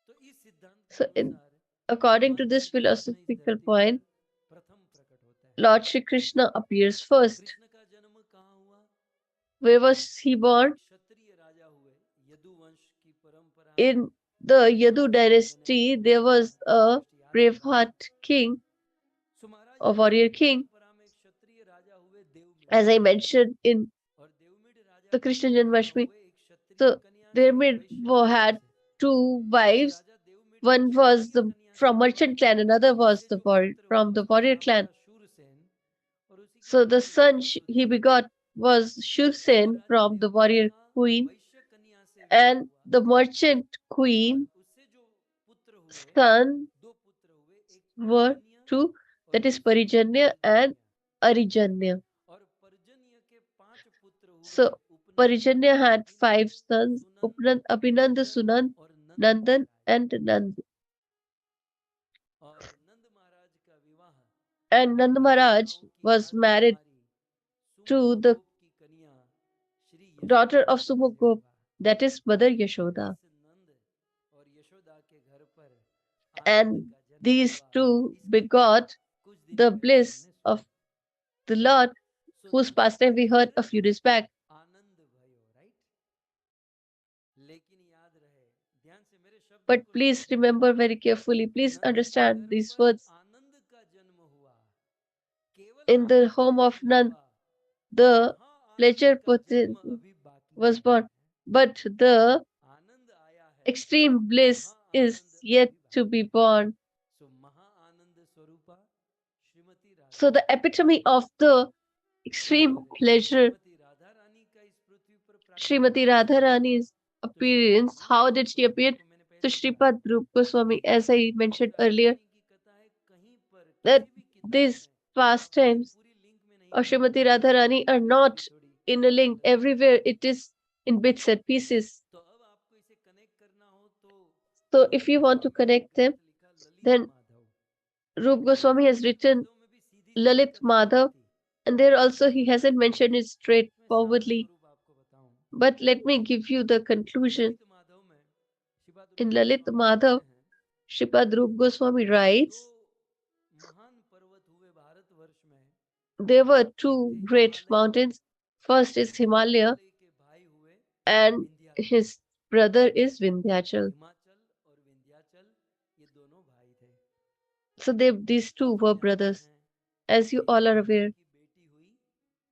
तो इस सिद्धांत के So, अनुसार according to भगवान this श्री कृष्ण इस philosophical धरती पर point, प्रथम प्रकट होते हैं। Lord Shri Krishna appears first. Krishna का जन्म कहाँ हुआ? Where was he born? एक क्षत्रिय राजा हुए, यदु वंश की परंपरा में In the Yadu आज भी मैंने dynasty, आपको there बताया, was a स्पष्ट याद होगा। braveheart king, so Maharaj a Yadu warrior की king, परंपरा में एक क्षत्रिय राजा हुए देवमिड, as I mentioned in और देवमिड राजा the की Krishna कन्या Janmashtami. हुए एक क्षत्रिय So, कन्या their से, एक maid वैश्य कन्या had से। two तो wives. राजा देवमिड एक One was क्षत्रिय the कन्या से from हुआ merchant clan, another was जिससे the जो पुत्र हुआ from the उसका warrior नाम clan. था शूरसेन, और उसी के So the पुत्र हुए son he Vasudev. begot was तो Shivsen Raja from the देवमिड warrior का queen, वैश्य कन्या से विवाह and हुआ, the merchant और queen उससे जो पुत्र हुए, son दो पुत्र हुए, एक were पर्जन्य two, और that is दूसरा Parijanya and उपजन्य। Arijanya. और पर्जन्य के 5 पुत्र हुए, So Upanand, Parijanya had अभिनंद, 5 sons: Sunand, Abhinand, Nandan Sunand, और नंद Nandan, महाराज। and Nand. और नंद महाराज का विवाह And Nand द्वारिका Maharaj गांव की was married Rajkumari to Sumukh the गोप की कन्या श्री daughter यशोदा of माता से Sumukgop, हुआ। that is Mother और Yashoda. इस नंद और यशोदा के घर पर आनंद And का जन्म these हुआ। two इसकी कथा begot कुछ दिन the पहले bliss हमने of सुनी। the Lord, so whose Nand pastime we heard पुत्र a few days back. आनंद भयो, राइट? लेकिन याद रहे, ध्यान से मेरे शब्दों But को please समझिए, remember very carefully, please नंद के understand घर these पर words. आनंद का जन्म हुआ, केवल In the आनंद का home of जन्म Nand, हुआ, the महा आनंद pleasure का जन्म अभी बाकी was है। born, but the आनंद आया है, extreme bliss महा is आनंद yet अभी to बाकी be है। born. सो महा आनंद स्वरूपा Shrimati Radha So the Rani. epitome of the extreme और pleasure, श्रीमती राधा रानी का इस पृथ्वी पर प्राकट्य Srimati कैसे हुआ? Radharani's तो श्रीपद appearance, रूप how did she Goswami, appear? आपको मैंने So पहले ही बताया, Shripad Rup Goswami, as I Shrimati mentioned Radha earlier, रानी की कथा है कहीं पर that किसी भी किताब these में, आपको ये pastimes पूरी लिंक में नहीं of मिलेगी, Srimati Radharani are थोड़ी not थोड़ी थोड़ी in a link अंदर अंदर। everywhere, it is in bits and pieces. तो अब आपको इसे कनेक्ट करना हो तो So रूप if you want to Goswami ने एक connect them, ग्रंथ लिखा Lalit then Madhav. Rup Goswami has Lalit written Madhav में भी सीधी सीधी Lalit कथा नहीं Madhav, थी। and there also he hasn't mentioned it मैं सार straightforwardly. स्वरूप आपको बताऊं, But let me give you the conclusion. Lalit Madhav में श्रीपाद In रूप Lalit गोस्वामी लिखते Madhav, हैं, Shripad Rup Goswami दो writes, महान पर्वत हुए भारतवर्ष में। there were एक थे two great Himalaya, mountains. First is और Himalaya, हिमालय के भाई हुए and Vindhyachal. his brother is Vindhyachal. Himachal और विंध्याचल ये दोनों भाई थे। So these two आप were जानते brothers, हैं as you कि all are हिमालय aware. की बेटी हुई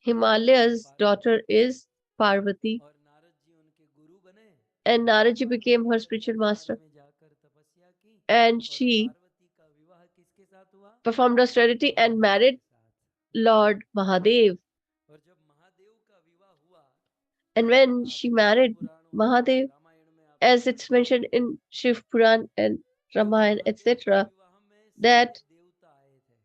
Himalaya's daughter Parvati, is Parvati, और नारद जी उनके गुरु बने, and और Naraji became Parvati her spiritual Kanyakumari master, में जाकर तपस्या की, and और she पार्वती का विवाह किसके साथ हुआ? performed austerity and महादेव के married साथ। Lord Mahadev. और जब महादेव का विवाह हुआ, And तो when आप she शिव married पुराणों में, Mahadev, रामायण में आप as it's पढ़ते हैं mentioned in Shiv Puran and कि उस Ramayana, महादेव के etc., विवाह में सारे that देवता आए थे।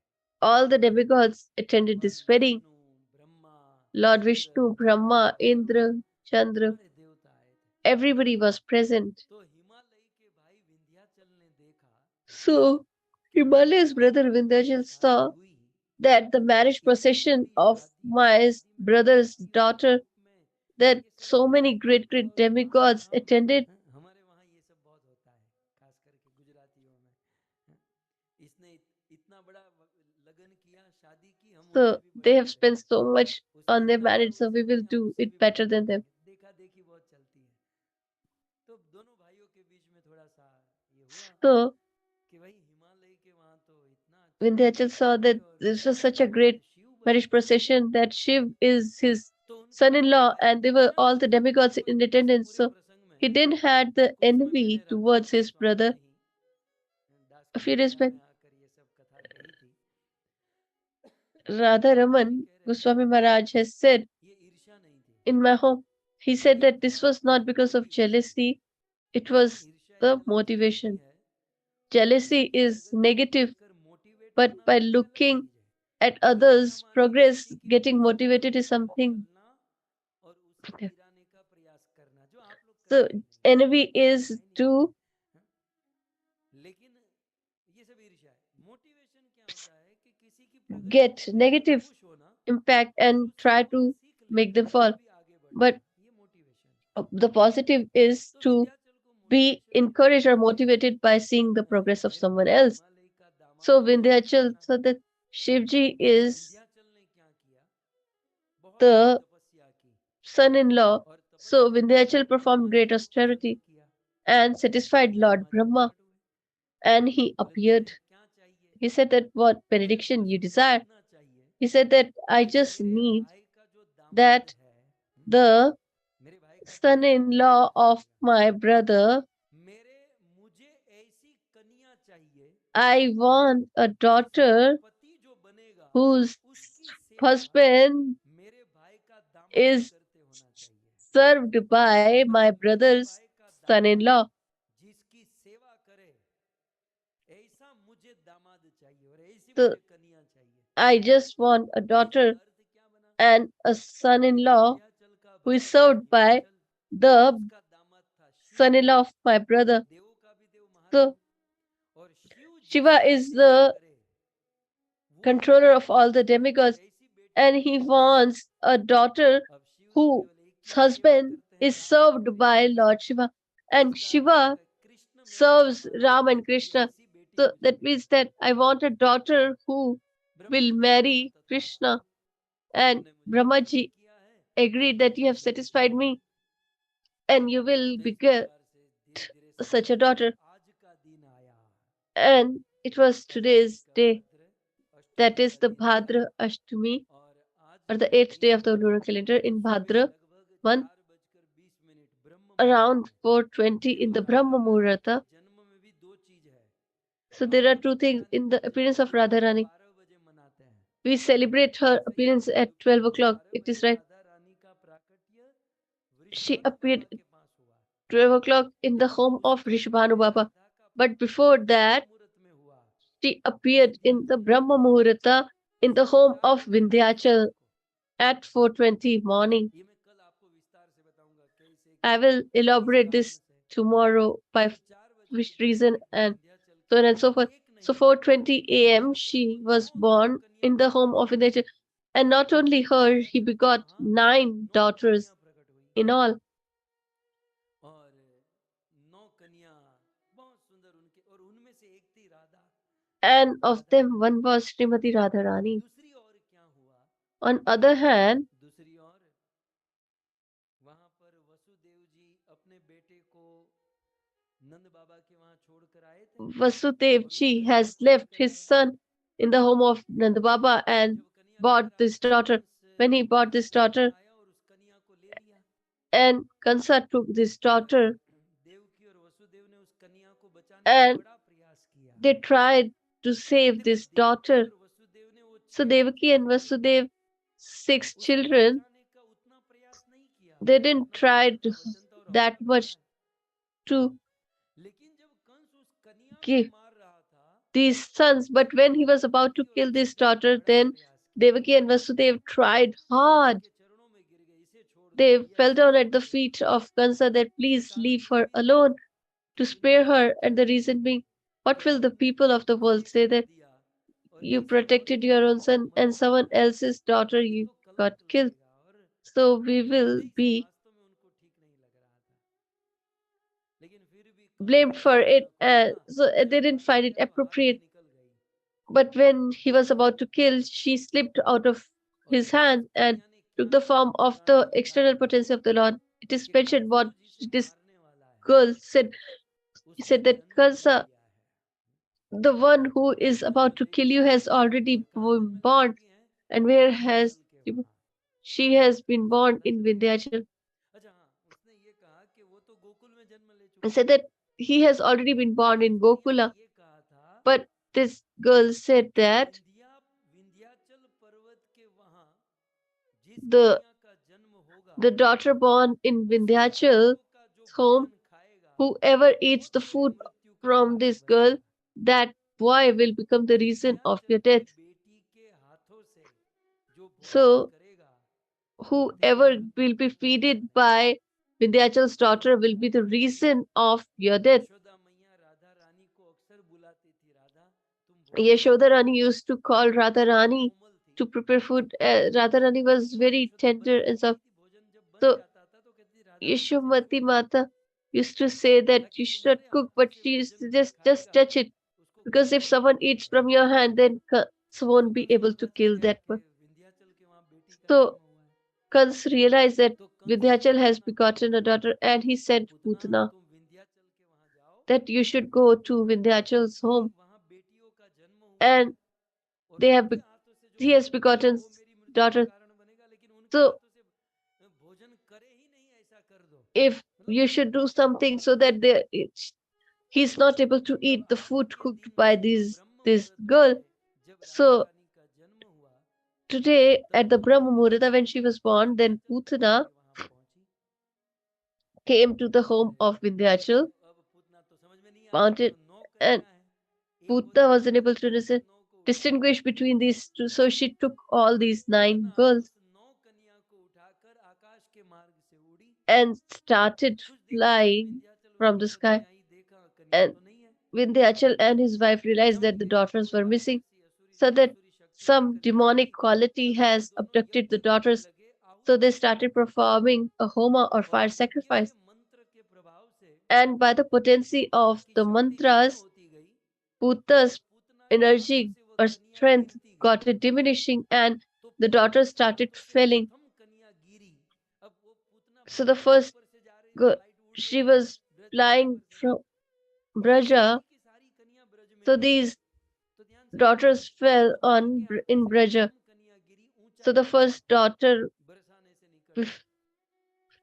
all the demigods attended भगवान this wedding. Vishnu, Brahma, Lord Indra, Vishnu, Brahma, चंद्रमा, Indra, Chandra, सारे देवता आए थे। everybody was present. तो हिमालय के भाई विंध्याचल ने देखा So कि मेरी Himalaya's brother पार्वती की जो Vindhyachal शादी saw हुई, that the marriage इतनी procession बड़ी of शादी और my शादी में brother's पार्वती और daughter, लोक में that ये सब so many पूजा great, पाठ great और ताम demigods झाम, attended. हमारे वहाँ ये सब बहुत होता है, खास करके गुजरातियों में। इसने इतना बड़ा लगन किया, शादी So they have spent so much on their marriage, so we will do it better than them. देखा देखी बहुत चलती है। तो दोनों भाइयों के बीच में थोड़ा सा ये हुआ So कि भाई हिमालय के वहां तो इतना अच्छा Vindhyachal saw है that और this was such a great Shiv marriage Balram procession that Shiv is his तो उनके son-in-law भाई and they थे were ना, all the demigods तो in इस attendance. पूरे So प्रसंग में he didn't had the कुछ समय पहले envy towards राधारानी his स्वामी brother ने ही दास a की few days कथा back. में आकर ये सब कथा कही थी। Radha तो स्वामी Raman कह रहे थे Goswami Maharaj has said ये ईर्ष्या नहीं थी, in my home, he said ये that this was not because of motivation थी। jealousy, it was ईर्ष्या एक the अलग चीज होती motivation. है, Jealousy is अगर किसी को negative, देखकर मोटिवेट but होना by वो एक अलग looking चीज है। at ईर्ष्या others' माने progress, किसी के getting पीछे motivated is पड़कर something. चलना और उसे गिराने का प्रयास करना, जो आप लोग So करते ही नहीं, envy देखा is ही नहीं मैंने, to हाँ? लेकिन ये सब ईर्ष्या है। मोटिवेशन क्या होता है कि किसी की प्रगति get को देखकर negative खुश होना impact और and उससे try कुछ to सीख make लेना them और वो fall. भी आगे But बढ़ना, ये मोटिवेशन है। the positive is तो to विंध्याचल को be मोटिवेशन मिला encouraged or कि motivated by seeing the progress of मेरे someone भाई else. हिमालय का दामाद So कैसे बन Vindhyachal, जाना। so that Shivji तो is विंध्याचल ने क्या किया, बहुत बड़ी the तपस्या की son-in-law. और So तपस्या करके Vindhyachal performed Brahma ji great को प्रसन्न austerity किया and और satisfied Lord Brahma ji Brahma. प्रकट हुए, And he बोले तुम्हें appeared. क्या चाहिए, He said that what बोले benediction बस you मुझे desire. इतना चाहिए He said that I कि just मेरे need भाई का जो दामाद that है, the मेरे भाई का दामाद कैसा son-in-law होना of my चाहिए, brother, मेरे मुझे ऐसी कन्या चाहिए I want a जिसका daughter पति जो बनेगा whose उसकी सेवा husband मेरे भाई का दामाद is करते होना चाहिए। served by बोले my मेरे brother's भाई का दामाद son-in-law. जिसकी सेवा करे, ऐसा मुझे दामाद चाहिए और ऐसी So मुझे कन्या चाहिए। I just want a इसका daughter अर्थ क्या बना and a कि son-in-law विंध्याचल का who is भक्त served by विंध्याचल, the उसका दामाद था Shiv, son-in-law of my brother. देवों का भी देव So महादेव, और शिव Shiva जिसकी is सेवा the करे वो controller of all the और demigods, ऐसी बेटी and को he प्राप्त करे। wants a daughter अब शिव तो whose केवल एक की सेवा husband करते हैं, is राम और served by कृष्ण की। Lord Shiva, and इसका अर्थ Shiva होता है कृष्ण मेरा serves दामाद Ram चाहिए, and ये Krishna. ऐसी बेटी So मुझे that मिले। means that I want a daughter who Brahma will जी ने बोला marry तथास्तु, Krishna. And तुमने मुझे प्रसन्न Brahmaji किया है, agreed that you have ऐसी बेटी satisfied मुझे me दो। and you will तो इस beget प्रकार से धीरे धीरे समय such a बीता और daughter. आज का दिन आया, And it was Ashtami today's का day, Bhadra that Ashtami is का the दिन आया Bhadra Ashtami, और आज or के the 8th day दिन of the lunar calendar in सुबह Bhadra लगभग month, 4:20 ब्रह्म मुहूर्त around में। 4:20 in देखो the राधा Brahma रानी के Muhurta. जन्म में भी दो चीज है। So हम there are two Radha things Rani in के the appearance जन्म of को Radharani. 12 बजे मनाते हैं, We celebrate her ऐसा ही appearance कलयुग at में 12 भी o'clock. 12 It is बजे right. राधा रानी का प्राकट्य She वृषभानु appeared बाबा के पास हुआ, 12 o'clock in the लेकिन home of उसके Rishabhanu पहले Baba. राधा का But प्राकट्य before ब्रह्म that, मुहूर्त में हुआ, she appeared in the Vindhyachal में Brahma हुआ, Muhurta in the सुबह home 4 of बजे 20 Vindhyachal मिनट को। at 4:20 morning. ये मैं कल आपको विस्तार से बताऊंगा कैसे, I क्यों, will किस elaborate कारण this से। tomorrow by तो 4 बजे which के reason 20 मिनट में and विंध्याचल so की on and so केवल forth. एक So नहीं 4:20 a.m. विंध्याचल को she was 9 born in कन्याएं the home प्राप्त of हुई। Vindhyachal. And not only her, he Vindhyachal में begot वहां 9 9 daughters कन्या प्रकट हुई in all. और 9 कन्या बहुत सुंदर उनके, और उनमें से एक थी Radha, And of Radha them, Rani. one was Srimati Radharani. दूसरी ओर क्या हुआ, On other hand, दूसरी ओर वहां पर वसुदेव जी अपने बेटे को नंद बाबा के वहां छोड़कर आए थे Vasudev और उस Ji कन्या has को left लेकर his आए। son in the home of Nand Baba and जब कन्या bought लेकर आए this तो daughter. Kans When he bought this Kansa daughter, आया और उस कन्या को ले लिया, and Kansa took this और daughter, देवकी और वसुदेव ने उस कन्या को बचाने का and बड़ा प्रयास किया। they tried to save देखो this देवकी daughter. और वसुदेव ने वो So 6 Devaki पुत्र and Vasudev, 6 उसको children, बचाने का उतना प्रयास नहीं किया, they didn't जितना वचन try था, वचन था और that हमारा वचन much है। to लेकिन जब कंस उस कन्या को give मार रहा था these sons. But when he was about to Devaki और kill this वसुदेव ने daughter, बड़ा then प्रयास किया, Devaki and Vasudev tried Kans hard. के चरणों में गिर गए, इसे छोड़ दो They भैया, fell इसे down छोड़ at the दो, feet of Kansa that इसके please कारण leave her पृथ्वी का alone to दुनिया spare का क्या her. And the कहेगा। reason being, तो what will the आपने people of the उसे world say छोड़ that दिया और you ऐसे बहुत protected से your own लोगों को son मर and someone गया, else's daughter you इसको got कलंक killed? लगेगा, और So we will हृदय से be वास्तव में उनको ठीक नहीं लग रहा था। लेकिन फिर भी कंस blamed ने उस for कन्या it. को, देखा So they जब didn't बात find it जब हाथ से appropriate. निकल गई, But when he was about to kill, she slipped out of और his फिर उस hand and कन्या ने took क्या the form of पुराना the दिखा external दिया potency of the Lord. It is कि mentioned कंस what तुझे this मारने वाला है, girl said. He उसने said that जन्म ले Kansa, लिया है। the one who is जन्म about to ले kill लिया you, है। has already और कहाँ been जन्म ले born. चुकी हैं? And where has विंध्याचल के वहां। she has been born समझ in रहे हो? Vindhyachal? अच्छा हाँ, उसने ये कहा कि वो तो गोकुल में जन्म ले I चुकी said है, that he has already been born लेकिन in कन्या ने Gokula. ये कहा था But this girl said कि that विंध्याचल पर्वत के वहां जिस the कन्या का जन्म होगा, the daughter born in उस Vindhyachal बच्चों का जो home, भोजन खाएगा whoever वो eats the तेरे food मृत्यु का from कारण this girl, बनेगा। that boy will become the reason of Vindhyachal your की death. बेटी के हाथों से जो भोजन So करेगा वो तेरे whoever will मृत्यु be का कारण feeded बनेगा। by Vindhyachal's daughter will be the reason of your death. Yashoda मैया राधा रानी को अक्सर बुलाती थी, राधा तुम भोजन Yashoda बनाओ। Rani used to call Radha बहुत Rani कोमल थी, to prepare food. Radha Rani was और very यशोदा tender बचा and देती stuff. थी, भोजन जब बन So जाता था तो कहती थी राधा तुम इसे Yashomati छू लो Mata used to say that ताकि you should तुम्हारे cook, हाथों but से she used भोजन to कोई just खाएगा touch it, उसको because if कभी someone मृत्यु eats नहीं from your होगा। hand, then तो won't be कंस को able to पता चल kill गया that कि one. विंध्याचल के वहां बेटी का So जन्म हुआ है, Kans realized that तो कंस ने Vindhyachal has पूतना को begotten a भेजा daughter, and he कि sent पूतना Putana तुम विंध्याचल के वहां जाओ, that you should go to Vindhyachal's क्योंकि home, वहां बेटियों का जन्म हुआ है and और they have उनके हाथों से जो he has भोजन खाएगा begotten वो मेरी मृत्यु का daughter. कारण बनेगा, लेकिन उनके So हाथों से भोजन करे ही नहीं, ऐसा कर दो। if मतलब you should do something so that he's not able to जब eat the आज food के cooked दिन by ब्रह्म this मुहूर्त girl. में जब राधा So रानी का जन्म हुआ, today तब at the Brahma Putana Muhurta, when she was born, then Vindhyachal पर्वत Putana के वहां पहुंची। came to the और home of Vindhyachal अब पूतना तो समझ में नहीं आ रहा कि mountain, वो 9 and कन्या है, एक Putna होती है wasn't able to तो understand, 9 को उठाओ। distinguish between these two. So she took all और these 9 पूतना girls उस 9 कन्या को उठाकर आकाश के मार्ग से उड़ी। and started कुछ दिन बाद flying विंध्याचल from उसकी the पत्नी sky. आई, देखा कन्या And तो नहीं है, Vindhyachal and his wife realized समझ that the गई कि daughters कोई were बात missing, ऐसी असुरी so that असुरी शक्ति some लेकर के demonic आई। quality तब ये has दोनों abducted the यज्ञ करने daughters. लगे, So they आहुति देने started लगे, performing a homa or और fire यज्ञ के sacrifice. मंत्र के प्रभाव से And by the potency Putana of की the शक्ति क्षीण mantras, होती गई और Puta's पूतना के हाथों energy से वह or कन्या strength गिरती गई। got a diminishing, and तो the पूतना daughters के started हाथों से failing. प्रथम कन्या गिरी। अब वो पूतना So the ब्रज के first ऊपर से जा रही, girl, फ्लाइट उड़ she रही है was ब्रज के ऊपर flying से, from और ये Braja. सारी की सारी कन्या ब्रज में So थी। these तो ध्यान से सुनना, daughters fell पूतना के हाथों in से जो Braja. प्रथम कन्या गिरी, ऊंचा So the गांव first daughter बरसाने से निकट,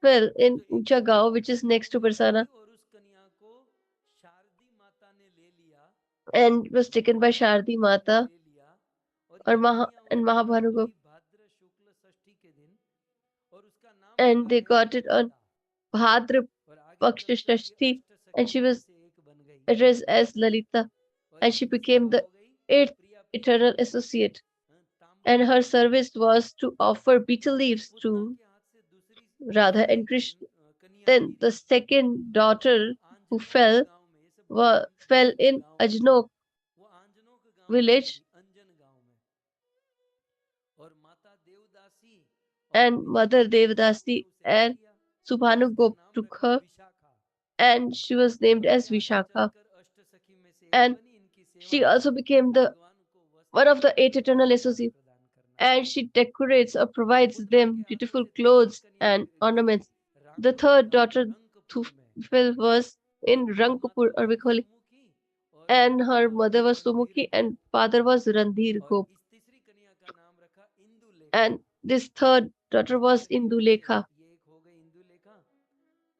fell in तो एक Ucha कन्या Gao, which is ऊंचे next गांव to में गिरी Barsana, और उस कन्या को शारदी माता ने ले लिया, and was taken by Shardi महाभानु ने Mata ले लिया। और or ये कन्या and उसकी प्राप्त Mahabhanugo, हुई भाद्र शुक्ल षष्ठी के दिन और उसका नाम and रखा they गया got it on माता। Bhadra और आगे चल Paksha करके Shashti, अष्ट and she सखियों में was से एक बन गई addressed as Lalita, और and she इनकी became सेवा the हो गई 8th प्रिया प्रिय eternal तम के, associate. तांबुल And her चढ़ाने के service लिए। was to offer betel फिर leaves पूतना to के हाथ से दूसरी Radha दूसरी and Krishna. कन्या Then the गिरी, second वो daughter who आंजनोक गांव में, ये सब fell अंजन in गांव में थी, Ajnok वो आंजनोक गांव में village, गिरी, अंजन गांव में। और माता देवदासी और and Mother विदेशी सुभानु ने Devdasi उसे ले and लिया और Subhanu उसका नाम took रखा her, Vishakha. and she was named और as ये आगे Vishakha. चलकर अष्ट सखी में से एक And बनी, इनकी सेवा she है also became the भगवान को one वस्त्र of the 8 और eternal आभूषण associates, प्रदान करना। and she decorates or provides Putana के them हाथों beautiful से तीसरी clothes कन्या and Giri ornaments. The Rangpur third गांव में, daughter who रंकपुर में, fell was in और माता Rangpur or थी Vikholi, सुमुखी और and her पिता mother हुआ was Randhir Sumukhi Gop. and father was Randhir और Gop. इस तीसरी कन्या का नाम रखा Indulekha. And this third daughter अष्ट was सखी में से Indulekha, ये एक हो गई इंदुलेखा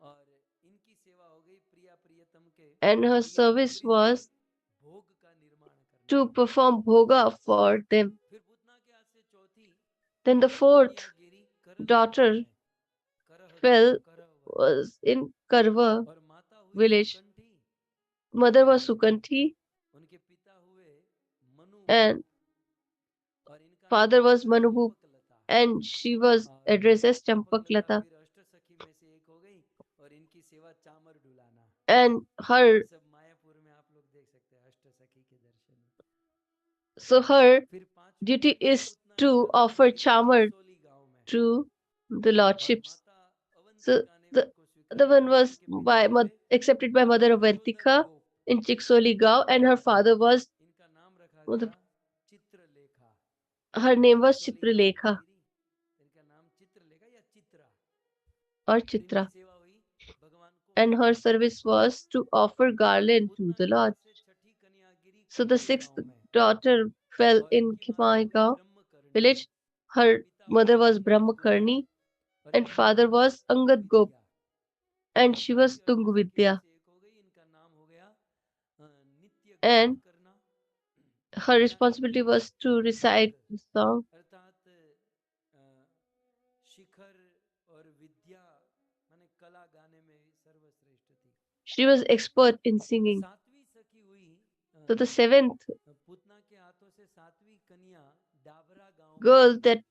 और इनकी सेवा हो गई प्रिया प्रियतम के, and her प्रिय service अमृत के was भोग का निर्माण करना। to perform bhoga for them. फिर पूतना के हाथ से चौथी Then the कन्या fourth गिरी करह गांव daughter में, करह गांव fell करहवर, was in Karwa और माता हुई village. सुकंठी, Mother was Sukanti उनके पिता हुए मनुभूप and और इनका नाम father was रखा Manubhu, Champaklata. and she was और addressed as चंपकलता Champaklata. फिर अष्ट सखी में से एक हो गई और इनकी सेवा चामर डुलाना। And ये her, सब मायापुर में आप लोग देख सकते हैं अष्ट सखी के दर्शन। so her फिर पांचवी duty कन्या is पूतना के to हाथों से offer गिरी chamar चिकसोली गांव में to the और lordships. माता So अवंतिका ने the उनको स्वीकार other one किया, was इनके पिता हुए accepted by Mother संशोधन Avantika Gop in Chiksoli Gao, and her father was इनका नाम रखा Mother गया Her name was Sonika Chitralekha गिरी, इनका नाम चित्रलेखा या चित्रा। or और इनकी Chitra, सेवा हुई भगवान को and her पूतना के service हाथ was से। to offer garland to Putana the के हाथ Lord. से छठी कन्या गिरी So the खिमाई sixth गांव में, daughter fell और in इनकी माता हो गई Kimaigaon ब्रह्मकर्णी, village. Her पिता mother हुए was अंगद गोप, Brahmakarni और and इनकी father माता was Tung Angad Gop, Vidya. and she इनकी was अष्ट सखियों Tunguvidya. से एक हो गई, इनका नाम हो गया नित्य गान And करना her या responsibility was to recite योग, the song. अर्थात शिखर और विद्या माने कला गाने में सर्वश्रेष्ठ थी। She was expert in singing. सातवीं सखी हुई So the seventh पूतना के हाथों से सातवीं कन्या डाबरा गांव में girl हुई, that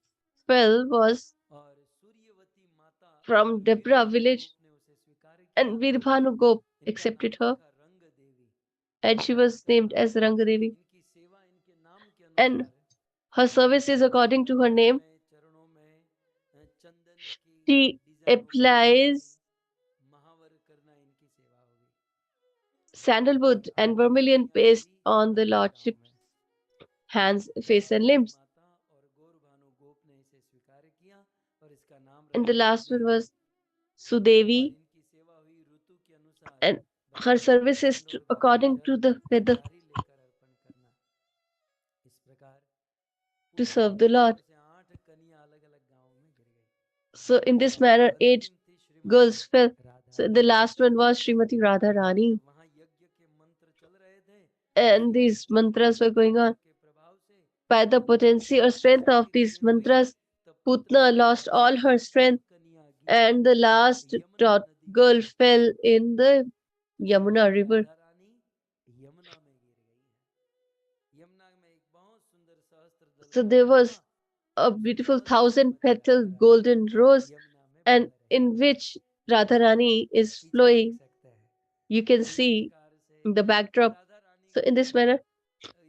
fell was और सूर्यवती माता from Debra वीरभानु village, गोप ने उसे स्वीकार किया। and Virbhanu Gop इनका नाम accepted her, रखा रंग देवी, and she was इनका named नाम, as Rangadevi. इनकी सेवा इनके नाम के And अनुसार her service is according to her पैरों name. में चरणों में चंदन की She डिजाइनों को applies महावर करना इनकी सेवा होगी। sandalwood और and आठवीं vermilion कन्या paste हुई on the डाबरा गांव Lordship's में, hands, face, and सूर्यवती limbs. माता और गौरभानु गोप ने इसे स्वीकार किया और इसका नाम And the रखा last one सुदेवी, was और Sudevi, इनकी सेवा हुई ऋतु के अनुसार and her बछड़े का service is दूध और गंगा according जल to the weather जारी लेकर अर्पण करना। इस प्रकार to पूतना serve के the Lord. हाथों से 8 कन्या अलग अलग गांवों में गिर गई, So in this और manner, 8 अंतिम थी Shrimati girls fell. Radha So the Rani. last one was Srimati Radha Rani, जब वहां यज्ञ के मंत्र चल रहे थे, and इसी these mantras were going on. के प्रभाव से By the potency or जब strength of सृष्टि these क्षीण हुई, mantras, तब पूतना Putna के lost हाथ से all her अंतिम strength, कन्या गिरी and the last यमुना नदी के girl जल में। fell in the Yamuna Shrimati river. Radha Rani Yamuna में गिर गई है। यमुना में एक बहुत सुंदर सहस्त्र दल So का there पुष्प was था, a उसमें beautiful बहुत सी 1,000-petal श्रीमती राधा golden रानी rose, यमुना में and बह रही in थी। which Radharani is पीछे देख flowing. सकते हैं You can इस see प्रकार से the जब backdrop. Radha Rani So in को this manner,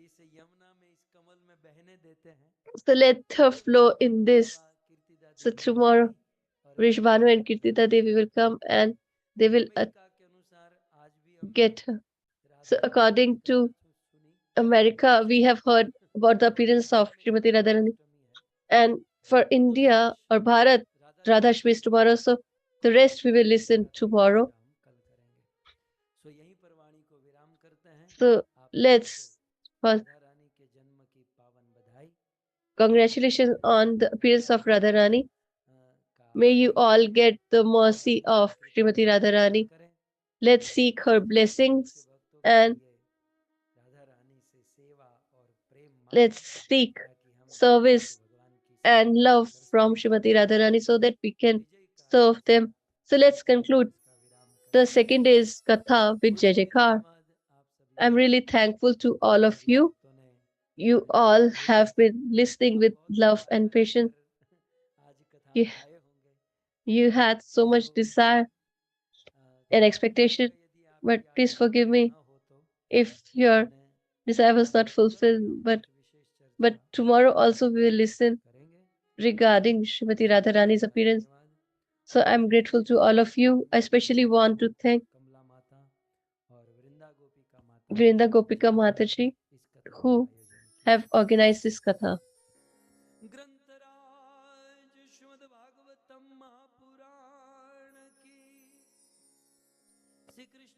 इस यमुना में इस कमल में बहने देते हैं, so let तो her कल flow in this. रिषभा Kirtida So Devi tomorrow, आएंगी और Rishbhanu and वृंदावन को Kirtita धारण Devi will करेंगी। come and they will America के अनुसार आज भी हमने get her. So Radha Rani की according कथा to सुनी। America, we have heard about the appearance Bharat of में Srimati कल Radharani. राधाष्टमी है, And for उस India or Bharat, Radhashtami Radhashtami is की tomorrow. So the rest we will पूरी listen कथा की tomorrow. चर्चा हम कल करेंगे। सो यहीं पर वाणी को विराम करते हैं। So आप let's सबको first राधा रानी के जन्म की पावन बधाई। congratulations on the appearance of Radharani. का May you आशीर्वाद all get the और mercy उनकी of कृपा Srimati की कामना Radharani. करें। Let's seek her सच्चे blessings भक्तों के and लिए राधा रानी से सेवा और प्रेम let's मांगे, seek ताकि हम service भी भगवान की and love दर्शन from कर Srimati सकें। Radharani so that we can विजय का serve जय them. So जयकार let's इसी के साथ conclude. इसका विराम The करें। second is Katha with बहुत Jai बहुत Jaikar. धन्यवाद आप सभी I'm का। really thankful to all of सभी you. भक्तों ने You all धैर्य have been listening आप with बहुत love आशा and patience. लेकर आज कथा You, में आए होंगे। you had so much so desire and क्षमा expectation, कीजिएगा यदि but आपकी please आशा forgive पूर्ण me न हो तो, if लेकिन your desire was not कल भी fulfilled. हम But कुछ विशेष चर्चा tomorrow also we will listen करेंगे। regarding Srimati सभी Radharani's भक्तों का appearance. धन्यवाद। So I'm grateful to all of you. I especially want to thank कमला माता और वृंदा गोपिका माता Vrinda Gopika जिन्होंने Mataji इस कथा का who आयोजन किया। have organized this katha.